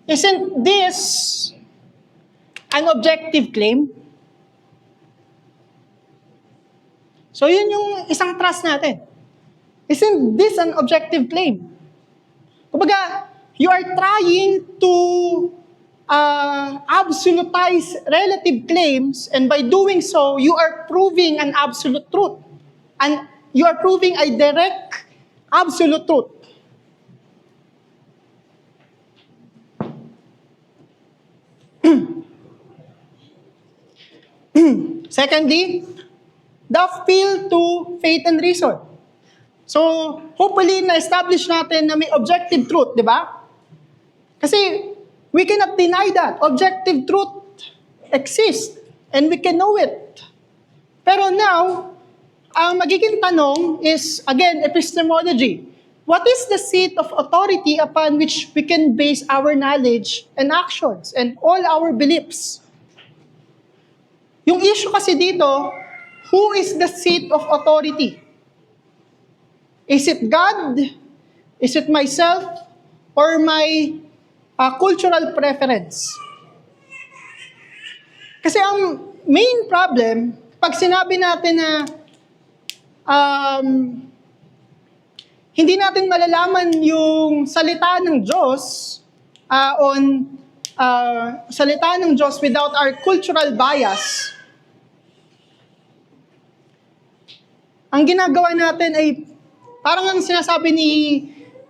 isn't this an objective claim? So yun yung isang trust natin. Isn't this an objective claim? Kumbaga, you are trying to absolutize relative claims, and by doing so, you are proving an absolute truth. And you are proving a direct absolute truth. Secondly, the appeal to faith and reason. So, hopefully, na-establish natin na may objective truth, di ba? Kasi, we cannot deny that. Objective truth exists, and we can know it. Pero now, ang magiging tanong is, again, epistemology. What is the seat of authority upon which we can base our knowledge and actions and all our beliefs? Yung issue kasi dito, who is the seat of authority? Is it God? Is it myself? Or my cultural preference? Kasi ang main problem, pag sinabi natin na hindi natin malalaman yung salita ng Diyos salita ng Diyos without our cultural bias, ang ginagawa natin ay parang ang sinasabi ni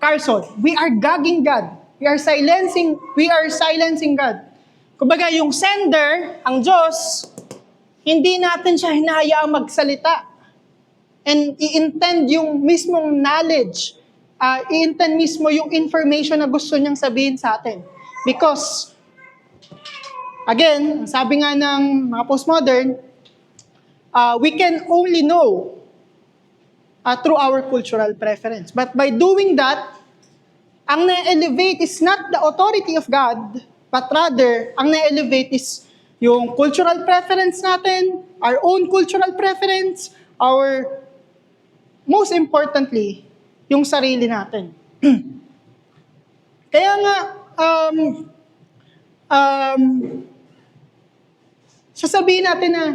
Carson, we are gagging God. We are silencing God. Kumbaga yung sender, ang Diyos, hindi natin siya hinahayaang magsalita. And i-intend yung mismong knowledge, i-intend mismo yung information na gusto niyang sabihin sa atin. Because, again, sabi nga ng mga postmodern, we can only know through our cultural preference. But by doing that, ang na-elevate is not the authority of God, but rather, ang na-elevate is yung cultural preference natin, our own cultural preference, most importantly, yung sarili natin. Kaya nga, sasabihin natin na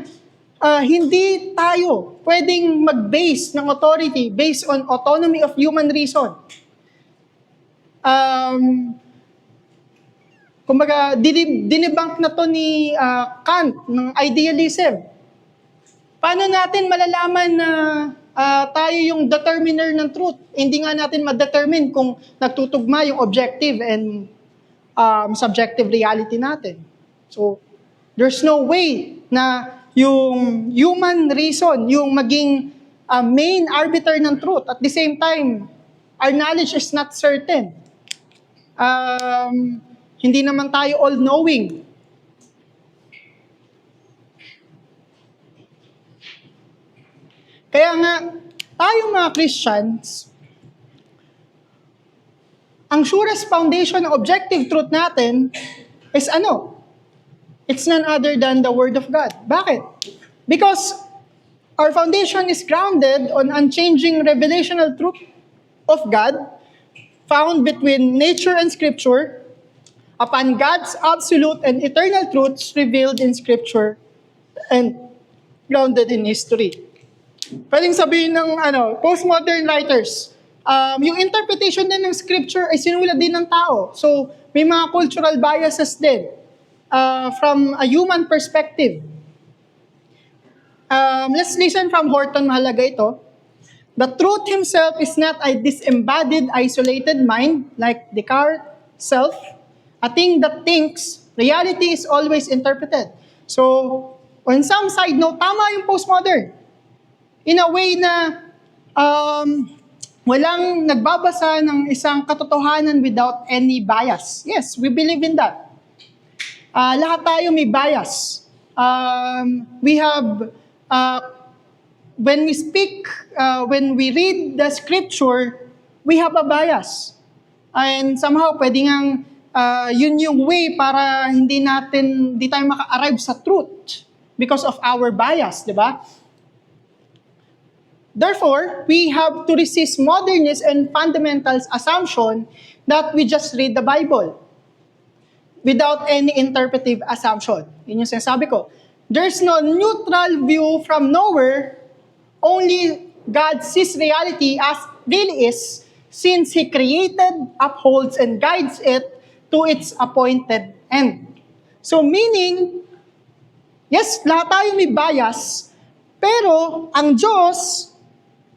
hindi tayo pwedeng mag-base ng authority based on autonomy of human reason. Kumbaga, dinebunk na to ni Kant ng idealism. Paano natin malalaman na tayo yung determiner ng truth? Hindi nga natin ma-determine kung nagtutugma yung objective and subjective reality natin. So, there's no way na yung human reason, yung maging main arbiter ng truth. At the same time, our knowledge is not certain. Hindi naman tayo all-knowing. Kaya nga, tayo mga Christians, ang surest foundation ng objective truth natin is ano? It's none other than the Word of God. Bakit? Because our foundation is grounded on unchanging revelational truth of God found between nature and Scripture upon God's absolute and eternal truths revealed in Scripture and grounded in history. Pwedeng sabihin ng postmodern writers, yung interpretation din ng Scripture ay sinulat din ng tao. So, may mga cultural biases din from a human perspective. Let's listen from Horton, mahalaga ito. The truth himself is not a disembodied, isolated mind like Descartes' self. A thing that thinks, reality is always interpreted. So, on some side note, tama yung postmodern. In a way na walang nagbabasa ng isang katotohanan without any bias. Yes, we believe in that. Lahat tayo may bias. We have, when we speak, when we read the Scripture, we have a bias. And somehow, pwede ngang yun yung way para hindi tayo maka-arrive sa truth because of our bias, di ba? Therefore, we have to resist modernist and fundamentals assumption that we just read the Bible without any interpretive assumption. Yun yung sinasabi ko. There's no neutral view from nowhere, only God sees reality as really is, since He created, upholds, and guides it to its appointed end. So meaning, yes, lahat tayo may bias, pero ang Diyos,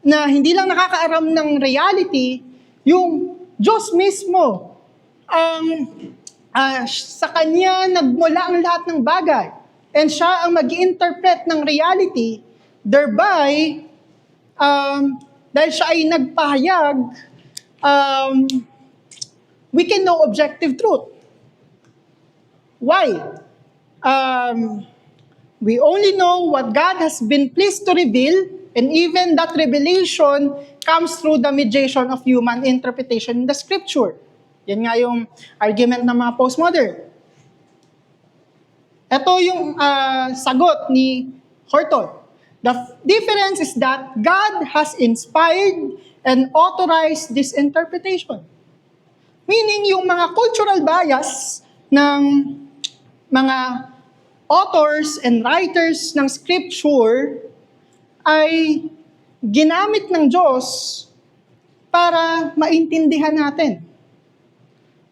na hindi lang nakakaaram ng reality, yung Diyos mismo, sa Kanya nagmula ang lahat ng bagay. And siya ang mag-interpret ng reality, thereby, dahil siya ay nagpahayag, we can know objective truth. Why? We only know what God has been pleased to reveal, and even that revelation comes through the mediation of human interpretation in the Scripture. Yan nga yung argument ng mga postmodern. Ito yung sagot ni Horton. The difference is that God has inspired and authorized this interpretation. Meaning, yung mga cultural bias ng mga authors and writers ng Scripture ay ginamit ng Diyos para maintindihan natin.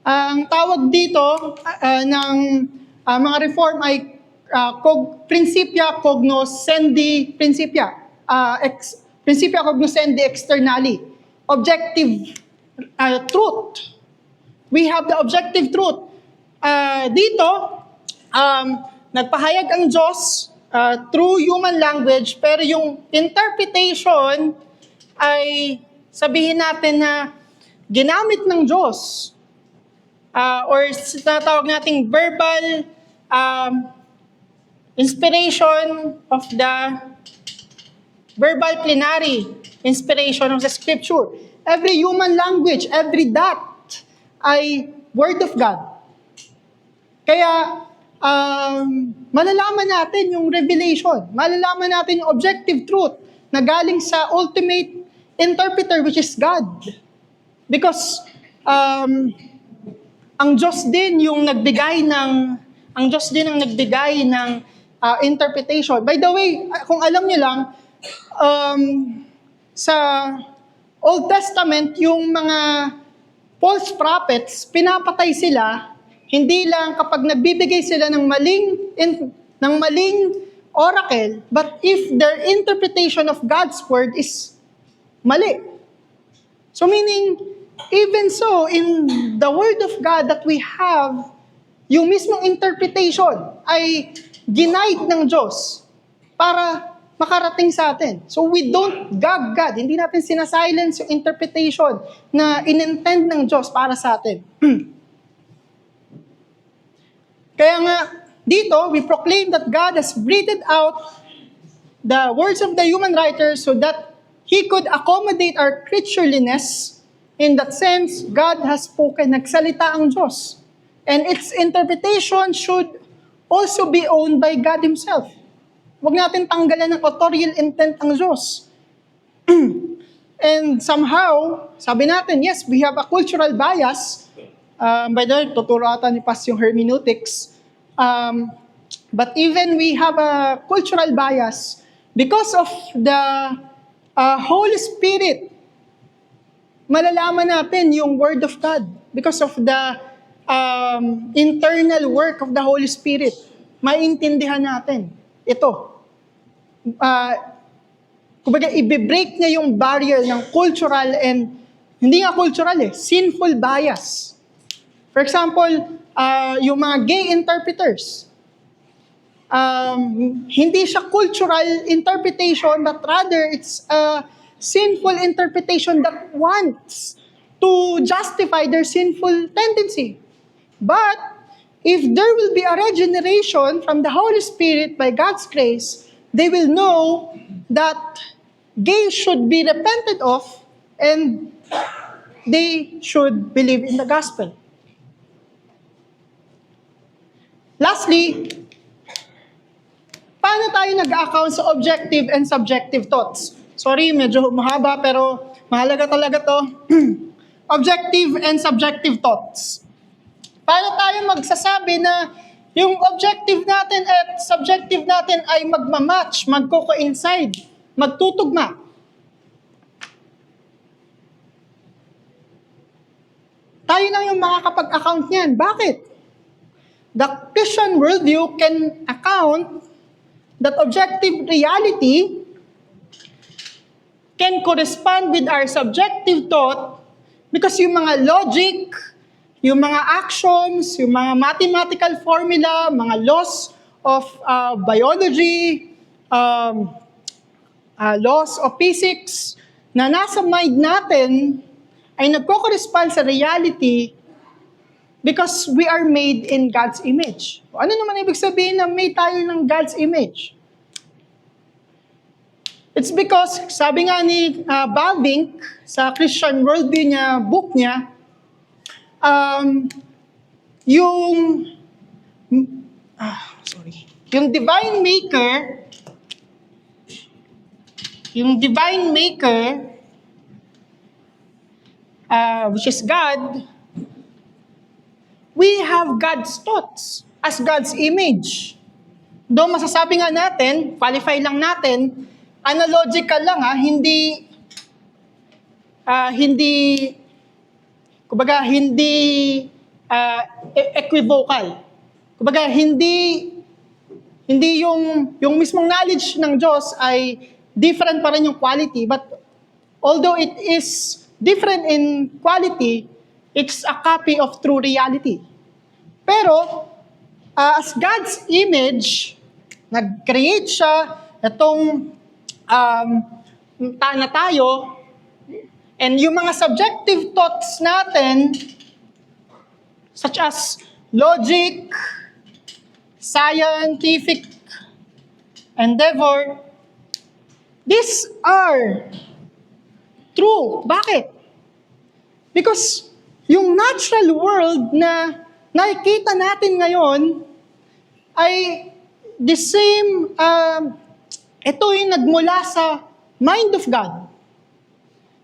Ang tawag dito ng mga reform ay Principia cognoscendi principia. Principia cognoscendi externali. Objective truth. We have the objective truth. Dito, nagpahayag ang Diyos through human language, pero yung interpretation ay sabihin natin na ginamit ng Diyos. Or tinatawag nating verbal inspiration of the verbal plenary inspiration of the Scripture. Every human language, every dot ay Word of God. Kaya, malalaman natin yung revelation, malalaman natin yung objective truth na galing sa ultimate interpreter, which is God. Because, ang Diyos din yung nagbigay ng interpretation. By the way, kung alam niyo lang, sa Old Testament, yung mga false prophets, pinapatay sila, hindi lang kapag nagbibigay sila ng maling oracle, but if their interpretation of God's word is mali. So meaning, even so, in the Word of God that we have, yung mismong interpretation ay ginaid ng Diyos para makarating sa atin. So we don't gag God. Hindi natin sinasilence yung interpretation na inintend ng Diyos para sa atin. Kaya nga, dito, we proclaim that God has breathed out the words of the human writer so that He could accommodate our creatureliness. In that sense, God has spoken, nagsalita ang Diyos. And its interpretation should also be owned by God Himself. Huwag natin tanggalan ng authorial intent ang Diyos. And somehow, sabi natin, yes, we have a cultural bias. By the way, tuturo ata ni Pas yung hermeneutics. But even we have a cultural bias because of the Holy Spirit. Malalaman natin yung Word of God because of the internal work of the Holy Spirit. Maintindihan natin ito. Kumbaga, i-break niya yung barrier ng cultural and, hindi nga cultural sinful bias. For example, yung mga gay interpreters, hindi siya cultural interpretation, but rather it's a sinful interpretation that wants to justify their sinful tendency. But if there will be a regeneration from the Holy Spirit by God's grace, they will know that gay should be repented of, and they should believe in the gospel. Lastly, paano tayo nag-account sa objective and subjective thoughts? Sorry, medyo mahaba pero mahalaga talaga to. Objective and subjective thoughts. Paano tayo magsasabi na yung objective natin at subjective natin ay magmamatch, magko-coincide, magtutugma? Tayo lang yung makakapag-account niyan. Bakit? The Christian worldview can account that objective reality can correspond with our subjective thought because yung mga logic, yung mga actions, yung mga mathematical formula, mga laws of biology, laws of physics na nasa mind natin ay nagko-correspond sa reality because we are made in God's image. Ano naman ibig sabihin na made tayo ng God's image? It's because, sabi nga ni Bavinck sa Christian Worldview niya, book niya, yung divine maker, which is God, we have God's thoughts as God's image. Though masasabi nga natin, qualify lang natin, analogical lang hindi equivocal. Kumbaga, hindi yung mismong knowledge ng Diyos ay different pa rin yung quality, but although it is different in quality, it's a copy of true reality. Pero, as God's image, nag-create siya, itong na tayo, and yung mga subjective thoughts natin, such as logic, scientific endeavor, these are true. Bakit? Because yung natural world na nakikita natin ngayon ay the same, ito yung nagmula sa mind of God.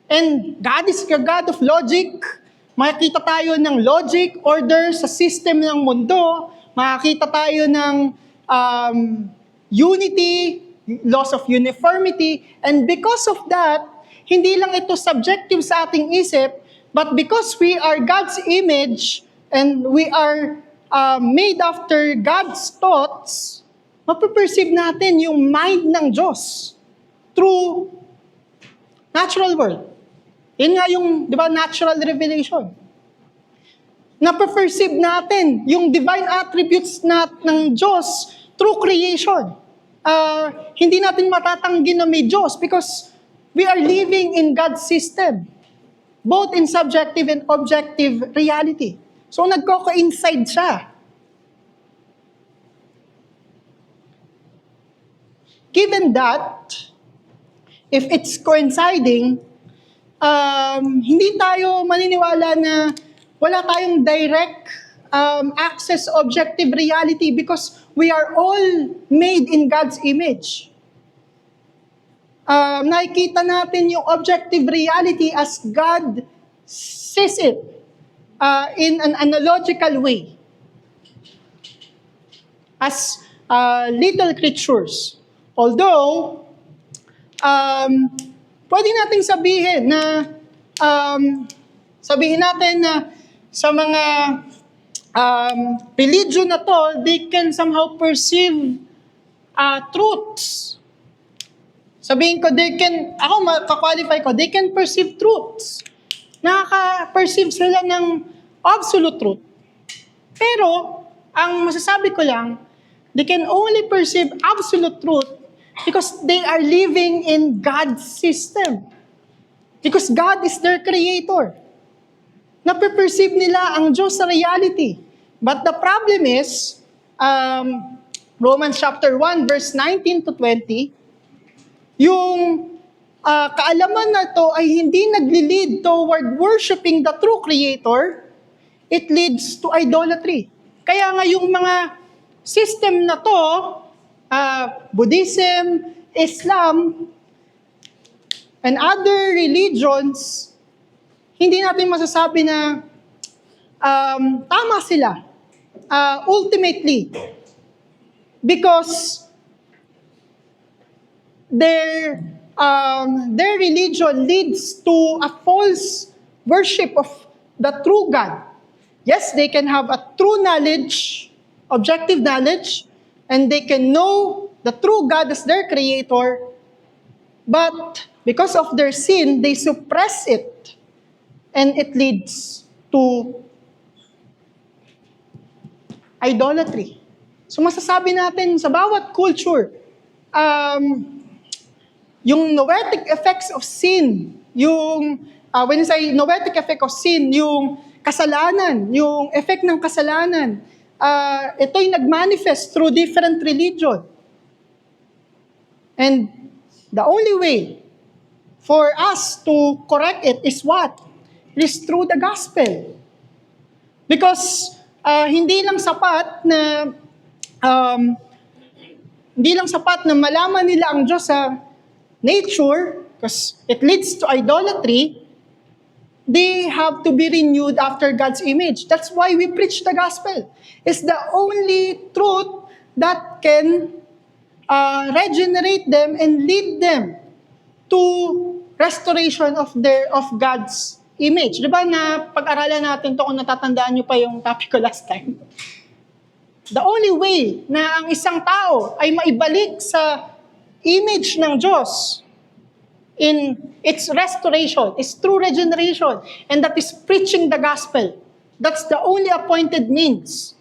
And God is the God of logic. Makikita tayo ng logic, order sa system ng mundo. Makikita tayo ng unity, laws of uniformity. And because of that, hindi lang ito subjective sa ating isip, but because we are God's image and we are made after God's thoughts, mapaperceive natin yung mind ng Diyos through natural world. Yun nga yung, di ba, natural revelation. Napaperceive natin yung divine attributes ng Diyos through creation. Hindi natin matatanggi na may Diyos because we are living in God's system, both in subjective and objective reality. So nagko-coincide siya. Given that, if it's coinciding, hindi tayo maniniwala na wala tayong direct access objective reality because we are all made in God's image. Nakikita natin yung objective reality as God sees it in an analogical way. As little creatures. Although, pwede nating sabihin na sa mga religion na to, they can somehow perceive truths. Sabihin ko, makakwalify ko, they can perceive truths. Nakaka-perceive sila ng absolute truth. Pero, ang masasabi ko lang, they can only perceive absolute truth because they are living in God's system. Because God is their creator. Nape-perceive nila ang Diyos sa reality. But the problem is, Romans chapter 1, verse 19 to 20, yung kaalaman na to ay hindi nagli-lead toward worshiping the true Creator, it leads to idolatry. Kaya nga yung mga system na to, Buddhism, Islam, and other religions, hindi natin masasabi na tama sila. Ultimately, because their religion leads to a false worship of the true God. Yes, they can have a true knowledge, objective knowledge, and they can know the true God as their creator, but because of their sin, they suppress it, and it leads to idolatry. So masasabi natin sa bawat culture, yung noetic effects of sin, when you say noetic effect of sin, yung kasalanan, yung effect ng kasalanan, ito'y nagmanifest through different religion. And the only way for us to correct it is what? It is through the gospel. Because hindi lang sapat na malaman nila ang Diyos sa nature, because it leads to idolatry. They have to be renewed after God's image. That's why we preach the gospel. It's the only truth that can regenerate them and lead them to restoration of God's image. Diba na pag-aralan natin to, kung natatandaan nyo pa yung topic ko last time? The only way na ang isang tao ay maibalik sa image ng Diyos in its restoration is through regeneration, and that is preaching the gospel. That's the only appointed means.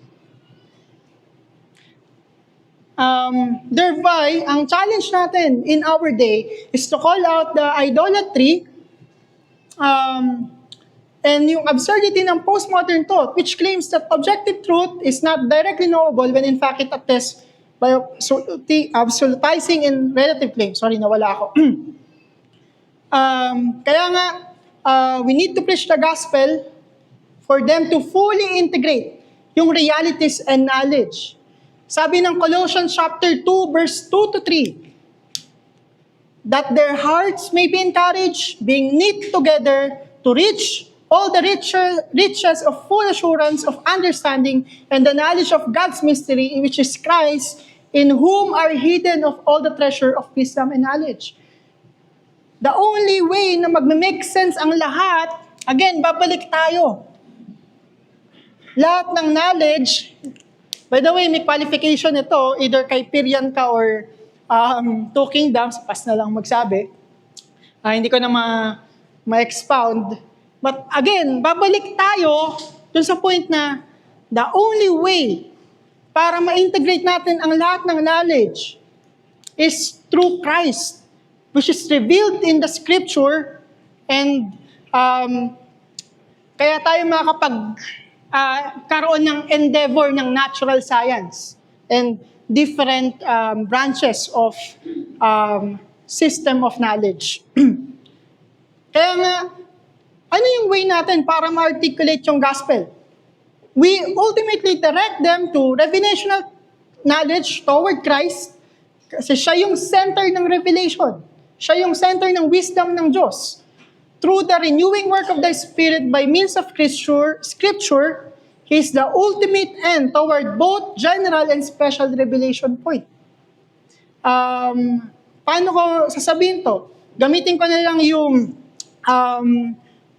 Thereby, ang challenge natin in our day is to call out the idolatry and yung absurdity ng postmodern thought, which claims that objective truth is not directly knowable when in fact it attests by absolutizing in relative claims. Sorry, nawala ako. Kaya nga, we need to preach the gospel for them to fully integrate yung realities and knowledge. Sabi ng Colossians chapter 2, verse 2 to 3, that their hearts may be encouraged, being knit together to reach all the riches of full assurance of understanding and the knowledge of God's mystery, which is Christ, in whom are hidden of all the treasure of wisdom and knowledge. The only way na mag-make sense ang lahat, again, babalik tayo. Lahat ng knowledge, by the way, may qualification ito, either kay Pirian ka or Two Kingdoms, pas na lang magsabi. Hindi ko na ma-expound. But again, babalik tayo dun sa point na the only way para ma-integrate natin ang lahat ng knowledge is through Christ, which is revealed in the Scripture, and kaya tayo karoon ng endeavor ng natural science and different branches of system of knowledge. Kaya nga, ano yung way natin para ma-articulate yung gospel? We ultimately direct them to revelational knowledge toward Christ, kasi siya yung center ng revelation. Siya yung center ng wisdom ng Diyos. Through the renewing work of the Spirit by means of Scripture, He is the ultimate end toward both general and special revelation point. Paano ko sasabihin to? Gamitin ko na lang yung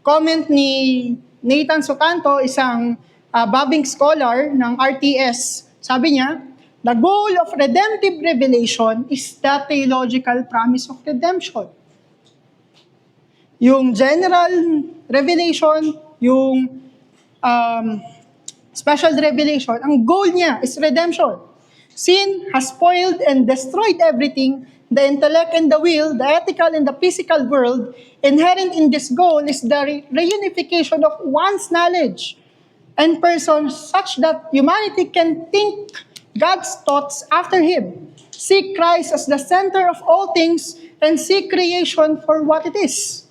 comment ni Nathan Sotanto, isang Babing scholar ng RTS. Sabi niya, the goal of redemptive revelation is the theological promise of redemption. Yung general revelation, yung special revelation, ang goal niya is redemption. Sin has spoiled and destroyed everything, the intellect and the will, the ethical and the physical world. Inherent in this goal is the reunification of one's knowledge and person such that humanity can think God's thoughts after Him, see Christ as the center of all things, and see creation for what it is.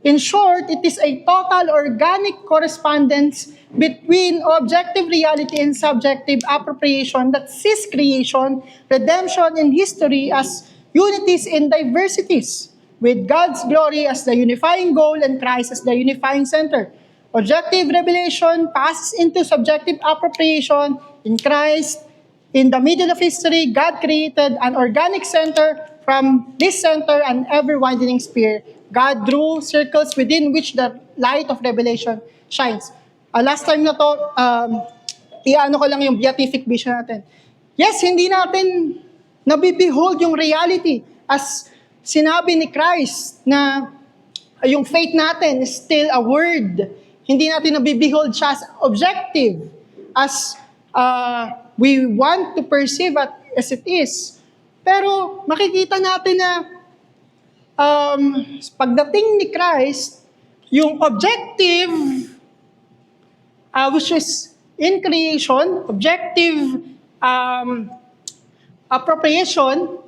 In short, it is a total organic correspondence between objective reality and subjective appropriation that sees creation, redemption, and history as unities and diversities, with God's glory as the unifying goal and Christ as the unifying center. Objective revelation passes into subjective appropriation in Christ. In the middle of history, God created an organic center. From this center and ever-widening sphere, God drew circles within which the light of revelation shines. Last time na to, iano ko lang yung beatific vision natin. Yes, hindi natin nabibehold yung reality as sinabi ni Christ na yung faith natin is still a word. Hindi natin nabibehold siya as objective, as we want to perceive it as it is. Pero makikita natin na pagdating ni Christ, yung objective, which is in creation, objective appropriation,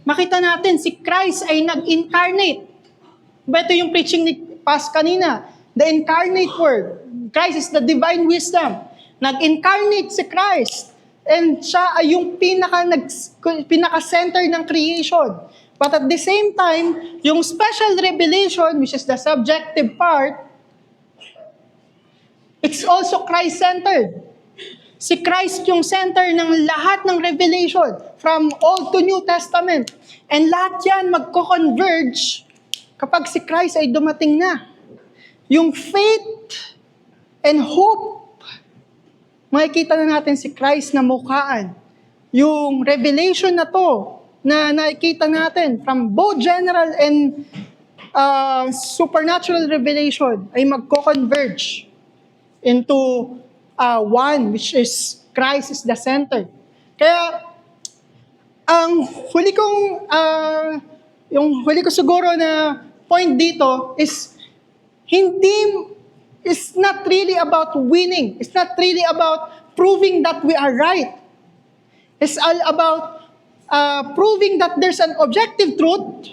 makita natin si Christ ay nag-incarnate. Diba ito yung preaching ni Paz kanina? The incarnate word. Christ is the divine wisdom. Nag-incarnate si Christ. And siya ay yung pinaka-center ng creation. But at the same time, yung special revelation, which is the subjective part, it's also Christ-centered. Si Christ yung center ng lahat ng revelation, from Old to New Testament. And lahat yan magko-converge kapag si Christ ay dumating na. Yung faith and hope, makikita na natin si Christ na mukhaan. Yung revelation na to, na nakikita natin from both general and supernatural revelation, ay magko-converge into one, which is Christ is the center. Kaya, ang yung huli ko siguro na point dito is, it's not really about winning. It's not really about proving that we are right. It's all about proving that there's an objective truth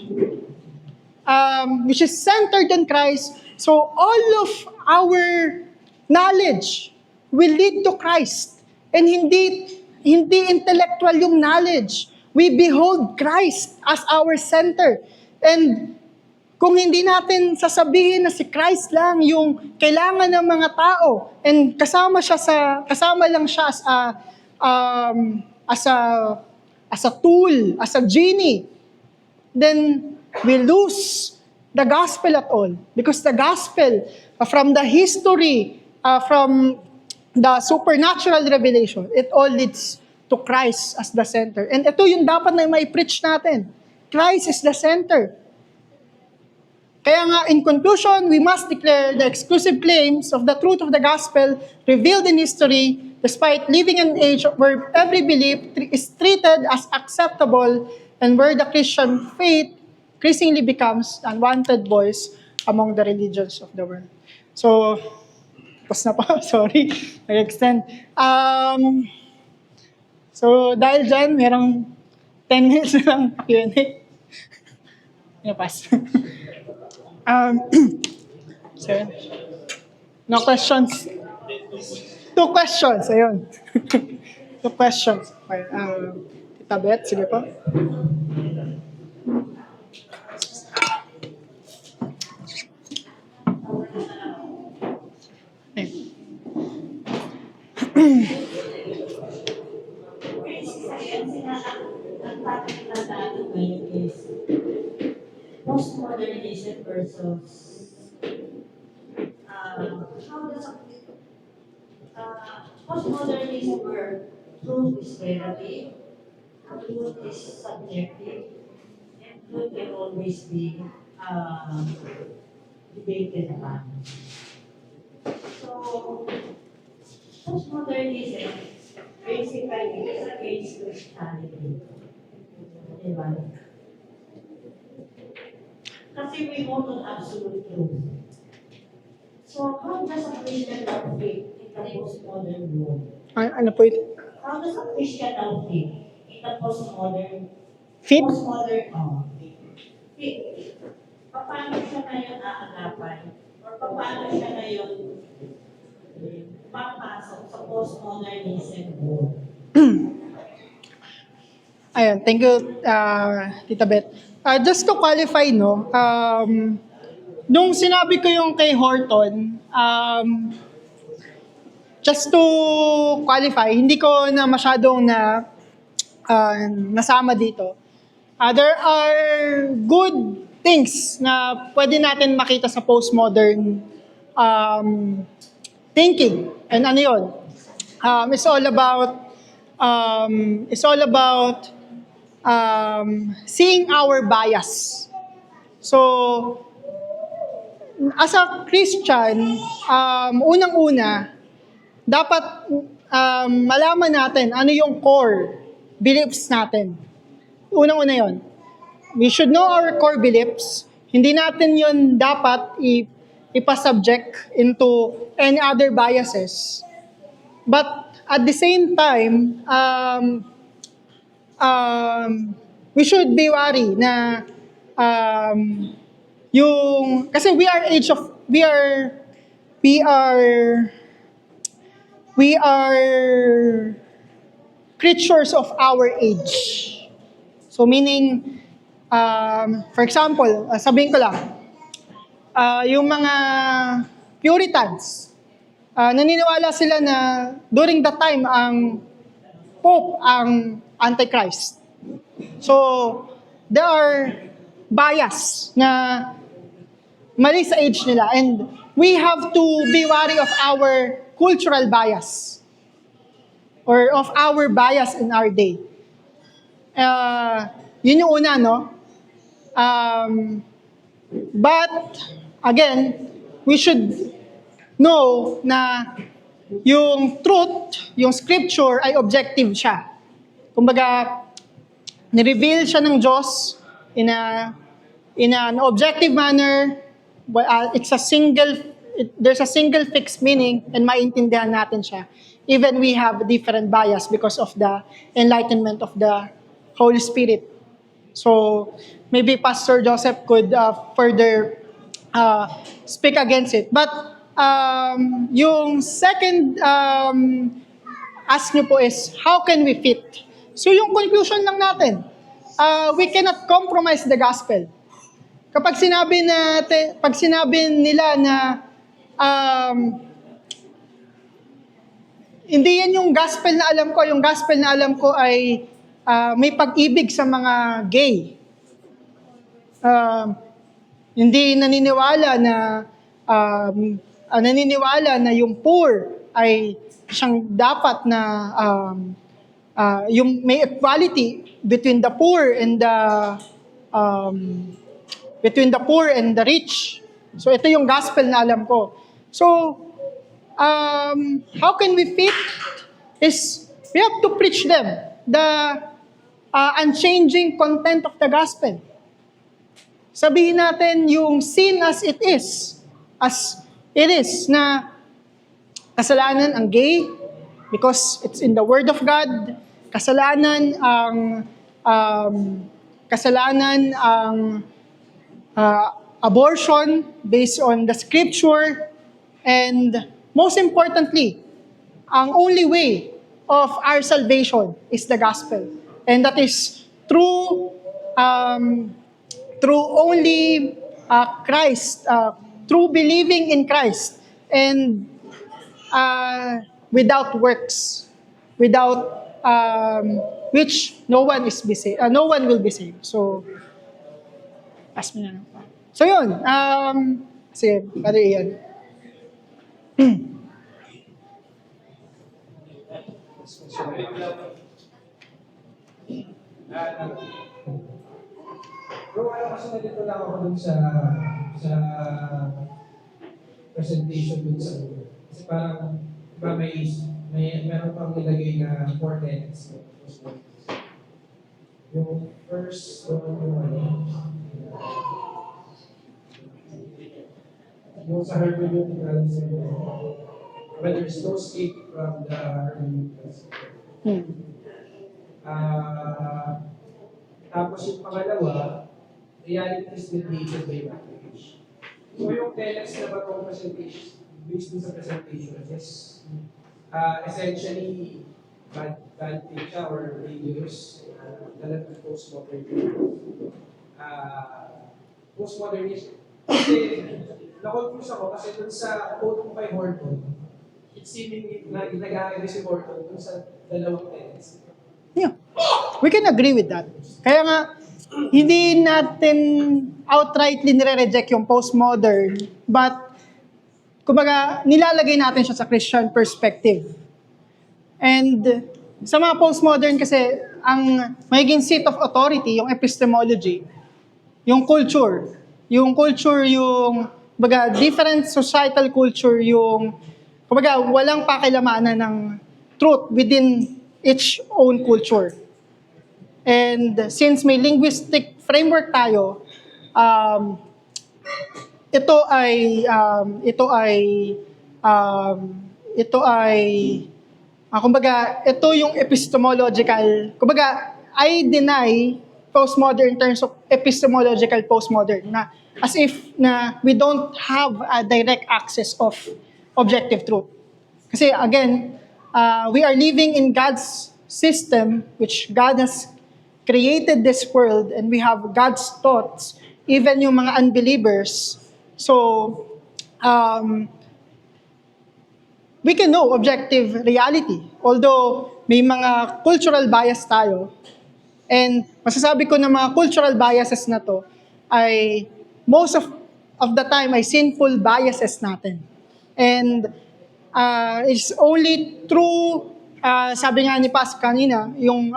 which is centered on Christ. So all of our knowledge will lead to Christ. And hindi intellectual yung knowledge. We behold Christ as our center. And kung hindi natin sasabihin na si Christ lang yung kailangan ng mga tao and kasama lang siya as a tool, as a genie, then we lose the gospel at all. Because the gospel, from the history, from the supernatural revelation, it all leads to Christ as the center. And ito yung dapat na mai-preach natin. Christ is the center. Kaya nga, in conclusion, we must declare the exclusive claims of the truth of the gospel revealed in history, despite living in an age where every belief is treated as acceptable and where the Christian faith increasingly becomes an unwanted voice among the religions of the world. So, tapos na pa, sorry, nag-extend. So, dahil dyan, merong 10 minutes na lang Q&A. Pass. So, no questions? 2 questions, ayun. 2 questions. Okay, Tita Beth, sige po. Postmodernism versus how does postmodernism where truth is relative, truth is subjective, and truth can always be debated upon. So postmodernism basically is against Christianity. Diba? Kasi we hold on absolute truth. So how does a Christian now fit in the postmodern world? Ano po ito? How does a Christian now fit in the postmodern Fit? postmodern paano siya ngayon aagapan? Or paano siya ngayon papasok sa postmodernism? Ayun, thank you, Tita Beth. Just to qualify, no, nung sinabi ko yung kay Horton, just to qualify, hindi ko na masyadong nasama dito. There are good things na pwede natin makita sa postmodern thinking. And ano yun? It's all about seeing our bias. So, as a Christian, unang-una, dapat malaman natin ano yung core beliefs natin. Unang-una yon. We should know our core beliefs. Hindi natin yun dapat ipasubject into any other biases. But at the same time, we should be wary na kasi we are creatures of our age. So meaning, for example, sabihin ko lang, yung mga Puritans, naniniwala sila na during that time, ang Pope ang Antichrist. So, there are bias na mali sa age nila. And we have to be wary of our cultural bias or of our bias in our day. Yun yung una, no? But, again, we should know na yung truth, yung scripture ay objective siya. Kumbaga, ni-reveal siya ng Diyos in an objective manner. There's a single fixed meaning and maintindihan natin siya. Even we have different bias because of the enlightenment of the Holy Spirit. So, maybe Pastor Joseph could further speak against it. But, yung second ask nyo po is, how can we fit? So, yung conclusion lang natin, we cannot compromise the gospel. Kapag pag sinabi nila na hindi yan yung gospel na alam ko. Yung gospel na alam ko ay may pag-ibig sa mga gay. Hindi naniniwala na yung poor ay siyang dapat na yung may equality between the poor and the rich. So ito yung gospel na alam ko. So how can we fit is we have to preach them the unchanging content of the gospel. Sabihin natin yung sin as it is na kasalanan ang gay because it's in the Word of God. Kasalanan ang abortion based on the scripture, and most importantly, ang only way of our salvation is the gospel, and that is through only Christ, through believing in Christ, and without works, without which no one will be saved. So, pass me na lang pa. So yun, sige, Brother Ian. Bro, kasi nandito lang ako dun sa presentation dun sa kasi parang diba meron pang nilagay na 4 tenets. Yung first yung sa hermeneutical, when there is no escape from the hermeneutical. Tapos yung pangalawa, reality is mediated by language. So yung telex na ba itong presentation, based dun sa presentation, yes, essentially, bad thing siya or dangerous, dalat ng postmodern. Postmodernism. Kasi, na-confuse ako kasi dun sa quote mo kay Horton, it's seemingly nag-agree si Horton dun sa dalawang tenets. Yeah. We can agree with that. Kaya nga, hindi natin outrightly nire-reject yung postmodern, but, kumbaga, nilalagay natin siya sa Christian perspective. And, sa mga postmodern kasi, ang magiging seat of authority, yung epistemology, yung culture, yung kumbaga, different societal culture, yung, kumbaga, walang pakilamanan ng truth within each own culture. And since may linguistic framework tayo, ito yung epistemological, kumbaga, I deny postmodern in terms of epistemological postmodern, na as if na we don't have a direct access of objective truth. Kasi again, we are living in God's system, which God has created this world, and we have God's thoughts, even yung mga unbelievers. So, we can know objective reality. Although, may mga cultural bias tayo, and masasabi ko na mga cultural biases na to ay most of the time ay sinful biases natin. And it's only through, sabi nga ni Pas kanina, yung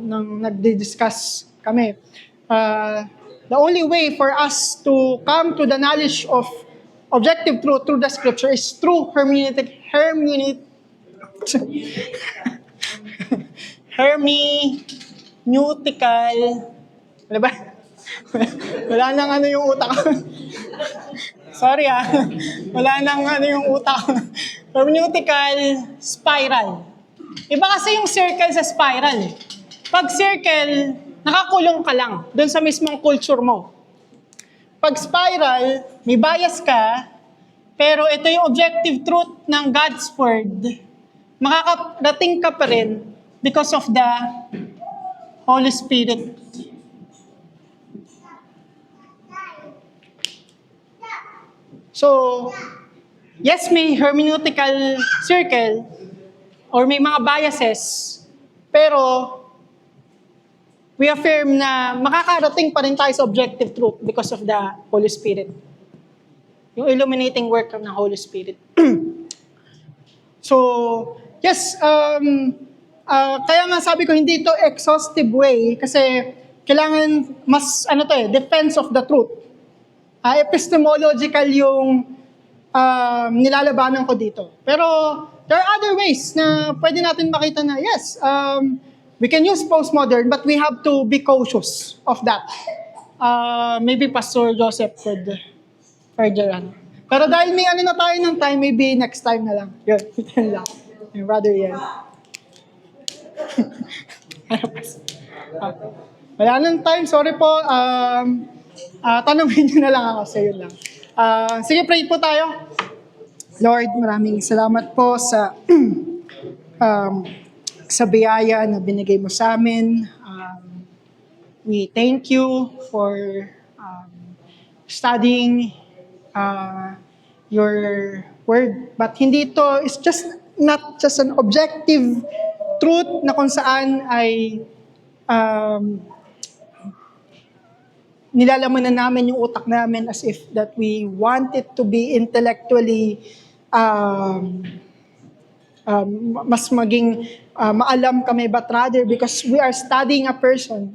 nang nagdi-discuss kami, the only way for us to come to the knowledge of objective truth through the scripture is through hermeneutical, ano ba? Wala nang ano yung utak ko. Sorry wala nang ano yung utak ko. Hermeneutical spiral. Iba kasi yung circle sa spiral. Pag circle, nakakulong ka lang doon sa mismong culture mo. Pag spiral, may bias ka, pero ito yung objective truth ng God's Word, makakarating ka pa rin because of the Holy Spirit. So, yes, may hermeneutical circle or may mga biases, pero we affirm na makakarating pa rin tayo sa objective truth because of the Holy Spirit. Yung illuminating work ng Holy Spirit. So, yes, kaya nga sabi ko hindi ito exhaustive way kasi kailangan mas, defense of the truth. Epistemological yung nilalabanan ko dito. Pero there are other ways na pwede natin makita na, yes, we can use postmodern, but we have to be cautious of that. Maybe Pastor Joseph could further Pero dahil may na tayo ng time, maybe next time na lang. Yun, yun lang. Yung brother yan. Wala nang time, sorry po. Tanungin nyo na lang ako sa yun lang. Sige, pray po tayo. Lord, maraming salamat po sa sa biyaya na binigay mo sa amin. We thank you for studying your word. But hindi ito, it's just not just an objective truth na kung saan ay nilalaman na namin yung utak namin as if that we want it to be intellectually mas maging maalam kami, but rather because we are studying a person,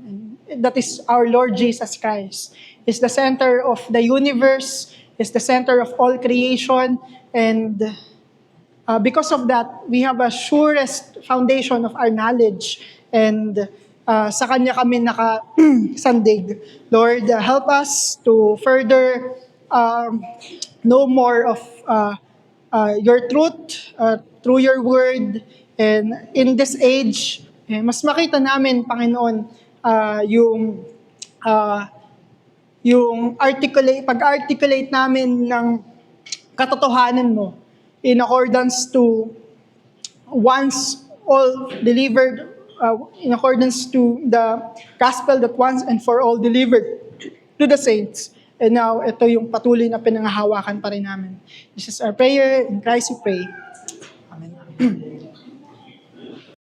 and that is our Lord Jesus Christ. Is the center of the universe, is the center of all creation, and because of that, we have a surest foundation of our knowledge, and sa Kanya kami nakasandig. Lord, help us to further know more of your truth through your word, and in this age, mas makita namin, Panginoon, yung yung pag-articulate namin ng katotohanan mo in accordance to once all delivered, in accordance to the gospel that once and for all delivered to the saints. And now, ito yung patuloy na pinangahawakan pa rin namin. This is our prayer. In Christ we pray. Amen.